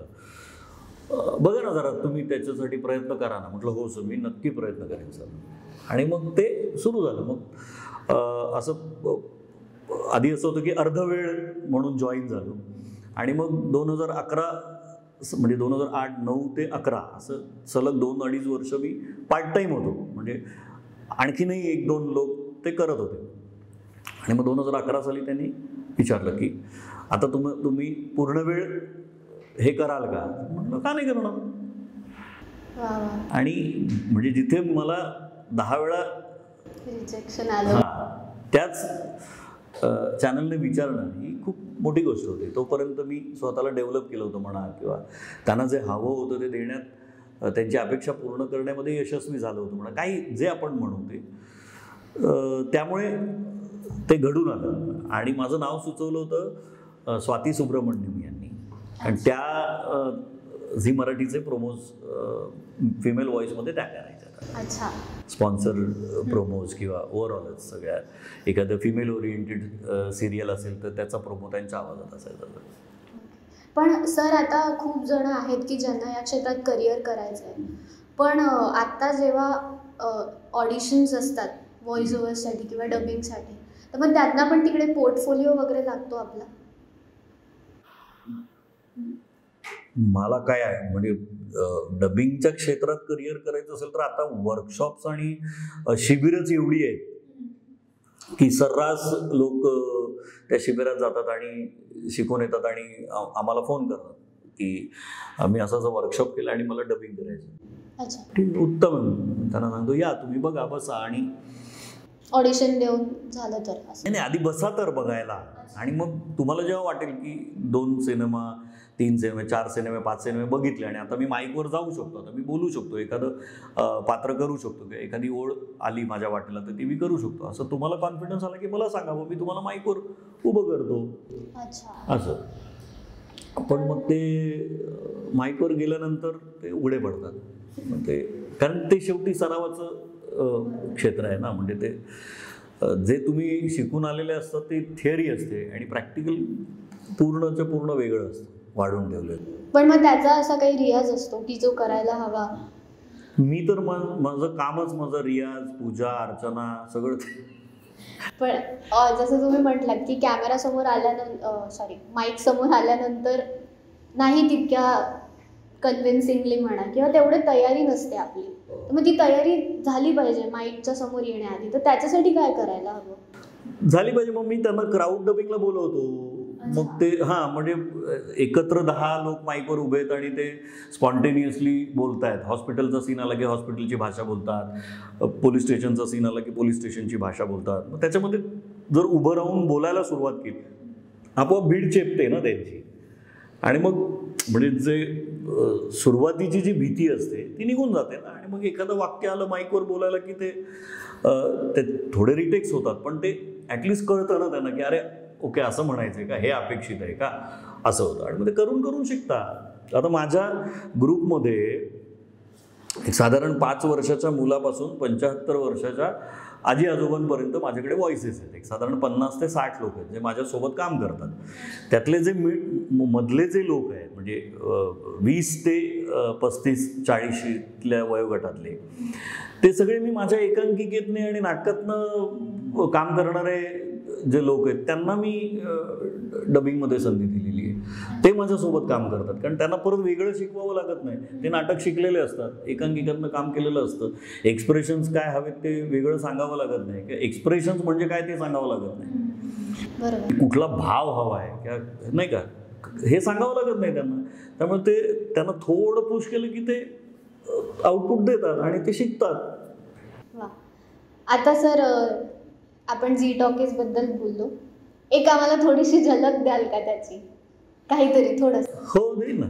बघा ना जरा, तुम्ही त्याच्यासाठी प्रयत्न करा ना. म्हटलं हो सर, मी नक्की प्रयत्न करेन सर. आणि मग ते सुरू झालं. मग असं आधी असं होतं की अर्धवेळ म्हणून जॉईन झालो आणि मग 2011 म्हणजे 2008-9 ते 11 असं सलग 2-2.5 वर्ष मी पार्ट टाईम होतो. म्हणजे आणखीनही 1-2 लोक ते करत होते. आणि मग 2011 साली त्यांनी विचारलं की आता तुम्ही पूर्ण वेळ हे कराल का. म्हटलं का नाही करणार. आणि म्हणजे जिथे मला 10 वेळा रिजेक्शन आलं, त्याच चॅनलने विचारणं ही खूप मोठी गोष्ट होती. तोपर्यंत मी स्वतःला डेव्हलप केलं होतं म्हणा, किंवा त्यांना जे हवं होतं ते देण्यात, त्यांची अपेक्षा पूर्ण करण्यामध्ये यशस्वी झालं होतं म्हणा, काही जे आपण म्हणू ते. त्यामुळे ते घडून आलं. आणि माझं नाव सुचवलं होतं स्वाती सुब्रमण्यम यांनी. आणि त्या झी मराठीचे प्रोमोज फिमेल व्हॉईसमध्ये त्या करायच्या. अच्छा. स्पॉन्सर प्रोमोज किंवा ओव्हरऑलच सगळ्या, एखादं फिमेल ओरिएंटेड सिरियल असेल तर त्याचा प्रोमो त्यांच्या आवाजात असायचा. पण सर आता खूप जण आहेत की ज्यांना या क्षेत्रात करिअर करायचं आहे, पण आत्ता जेव्हा ऑडिशन्स असतात व्हॉइस ओव्हरसाठी किंवा डबिंगसाठी, तर मग त्यांना पण तिकडे पोर्टफोलिओ वगैरे लागतो आपला. मला काय आहे म्हणजे डबिंगच्या क्षेत्रात करिअर करायचं असेल तर आता वर्कशॉप्स आणि शिबिरच एवढी आहेत की सर्रास लोक त्या शिबिरात जातात आणि शिकून येतात आणि आम्हाला फोन करतात की मी असं वर्कशॉप केलं आणि मला डबिंग करायचं. अच्छा. ठीक, उत्तम. त्यांना सांगतो या तुम्ही बघा, बसा आणि ऑडिशन देऊन झालं तर. नाही, आधी बसा तर बघायला. आणि मग तुम्हाला जेव्हा वाटेल की 2 सिनेमा, 3 सिनेमे, 4 सिनेमे, 5 सिनेमे बघितले आणि आता मी माईकवर जाऊ शकतो, आता मी बोलू शकतो, एखादं पात्र करू शकतो किंवा एखादी ओळ आली माझ्या वाटेला तर ती मी करू शकतो, असं तुम्हाला कॉन्फिडन्स आला की मला सांगावं, मी तुम्हाला माईकवर उभं करतो. अच्छा. असं. पण मग ते माईकवर गेल्यानंतर ते उघडे पडतात. मग ते कारण ते शेवटी सरावाचं क्षेत्र आहे ना. म्हणजे ते जे तुम्ही शिकून आलेले असतात ते थिअरी असते आणि प्रॅक्टिकल पूर्णच्या पूर्ण वेगळं असतं, वाढून ठेवलेलं. पण मग त्याचा असा काही रियाज असतो की जो करायला हवा. मी तर माझं कामच माझं रियाज, पूजा अर्चना सगळं. पण जसं तुम्ही म्हटलात की कॅमेरा समोर आल्यानंतर, माईक समोर आल्यानंतर नाही तितक्या कन्व्हिन्सिंगली म्हणा किंवा तेवढी तयारी नसते आपली, तर मग ती तयारी झाली पाहिजे माईकच्या समोर येण्याआधी. तर त्याच्यासाठी काय करायला हवं? झाली पाहिजे. मग मी त्यांना क्राऊड डबिंगला बोलवतो. मग ते म्हणजे एकत्र 10 लोक माईकवर उभे आहेत आणि ते स्पॉन्टेनियसली बोलत आहेत. हॉस्पिटलचा सीन आला की हॉस्पिटलची भाषा बोलतात, पोलीस स्टेशनचा सीन आला की पोलीस स्टेशनची भाषा बोलतात. मग त्याच्यामध्ये जर उभं राहून बोलायला सुरुवात केली, आपोआप भीड चेपते ना त्यांची. आणि मग म्हणजे जे सुरुवातीची जी भीती असते ती निघून जाते ना. आणि मग एखादं वाक्य आलं माईकवर बोलायला की ते थोडे रिटेक्स होतात, पण ते ॲटलिस्ट कळतं ना त्यांना की अरे ओके असं म्हणायचं आहे का, हे अपेक्षित आहे का, असं होतं. आणि मग ते करून करून शिकतात. आता माझ्या ग्रुपमध्ये एक साधारण 5 वर्षाच्या मुलापासून 75 वर्षाच्या आजी आजोबांपर्यंत माझ्याकडे व्हॉइसेस आहेत. एक साधारण 50 ते 60 लोक आहेत जे माझ्यासोबत काम करतात. त्यातले जे मधले जे लोक आहेत म्हणजे 20 ते 35-40 वयोगटातले, ते सगळे मी माझ्या एकांकिकेतने आणि नाटकातनं काम करणारे जे लोक आहेत त्यांना मी डबिंगमध्ये संधी दिलेली आहे. ते माझ्यासोबत काम करतात कारण त्यांना परत वेगळं शिकवावं लागत नाही. ते नाटक शिकलेले असतात, एकांकिकातनं काम केलेलं असतं. एक्सप्रेशन्स काय हवेत ते वेगळं सांगावं लागत नाही, किंवा एक्सप्रेशन्स म्हणजे काय ते सांगावं लागत नाही. बरोबर. कुठला भाव हवा आहे किंवा नाही का हे सांगावं लागत नाही त्यांना. त्यामुळे ते त्यांना थोडं पुश केलं की ते आउटपुट देतात आणि ते शिकतात. वा. आता सर आपण झी टॉकीज बद्दल बोललो, एक आम्हाला थोडीशी झलक द्याल का त्याची, काहीतरी थोडंसं? हो देईल ना.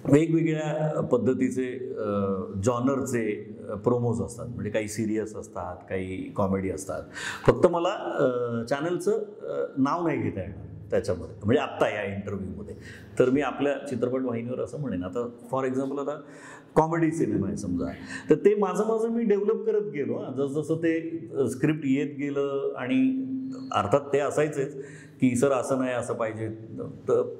वेगवेगळ्या पद्धतीचे जॉनरचे प्रोमोज असतात. म्हणजे काही सिरियस असतात, काही कॉमेडी असतात. फक्त मला चॅनलचं नाव नाही घेता येणार त्याच्यामध्ये, म्हणजे आत्ता या इंटरव्ह्यूमध्ये. तर मी आपल्या चित्रपट वाहिनीवर असं म्हणेन, आता फॉर एक्झाम्पल आता कॉमेडी सिनेमा आहे समजा, तर ते माझं मी डेव्हलप करत गेलो. जसजसं ते स्क्रिप्ट येत गेलं आणि अर्थात ते असायचेच की सर असं नाही असं पाहिजे.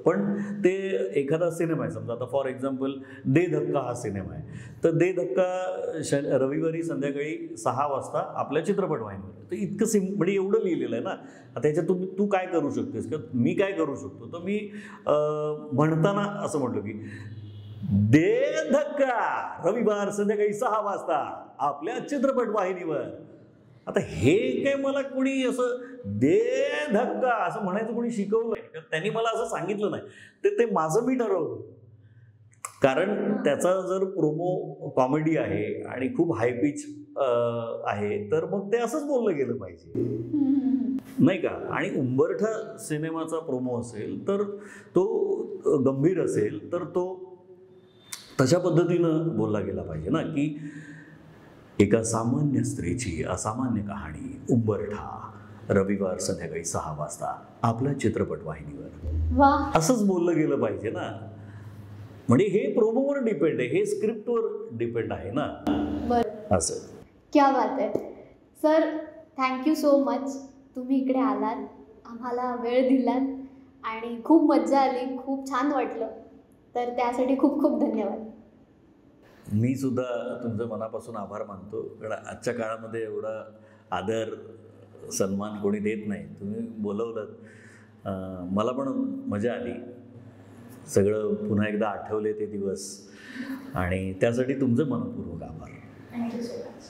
पण ते एखादा सिनेमा आहे समजा, आता फॉर एक्झाम्पल दे धक्का हा सिनेमा आहे. तर दे धक्का रविवारी संध्याकाळी 6 वाजता आपल्या चित्रपट वाहिनीवर. तर इतकं म्हणजे एवढं लिहिलेलं आहे ना. आता ह्याच्यात तू काय करू शकतेस किंवा मी काय करू शकतो. तर मी म्हणताना असं म्हटलं की दे धक्का रविवार संध्याकाळी 6 वाजता आपल्या चित्रपट वाहिनीवर. आता हे काय मला कोणी असं दे धक्का असं म्हणायचं कोणी शिकवलं नाही, त्यांनी मला असं सांगितलं नाही. ते माझं मी ठरवलं. कारण त्याचा जर प्रोमो कॉमेडी आहे आणि खूप हाय पिच आहे तर मग ते असंच बोललं गेलं पाहिजे नाही का. आणि उंबरठा सिनेमाचा प्रोमो असेल तर तो गंभीर असेल तर तो तशा पद्धतीनं बोलला गेला पाहिजे ना, की एका सामान्य स्त्रीची असामान्य कहाणी उंबरठा रविवार संध्याकाळी 6 वाजता आपल्या चित्रपट वाहिनीवर. असंच बोललं गेलं पाहिजे ना. म्हणजे हे प्रोमोवर डिपेंड आहे, हे स्क्रिप्टवर डिपेंड आहे ना. बरं, असं. क्या बात आहे सर. Thank you so much. तुम्ही इकडे आलात, आम्हाला वेळ दिलात आणि खूप मज्जा आली, खूप छान वाटलं. तर त्यासाठी खूप खूप धन्यवाद. मी सुद्धा तुमचं मनापासून आभार मानतो. कारण आजच्या काळामध्ये एवढा आदर सन्मान कोणी देत नाही. तुम्ही बोलवलं, मला पण मजा आली. सगळं पुन्हा एकदा आठवले ते दिवस आणि त्यासाठी तुमचं मनपूर्वक आभार. Thank you so much.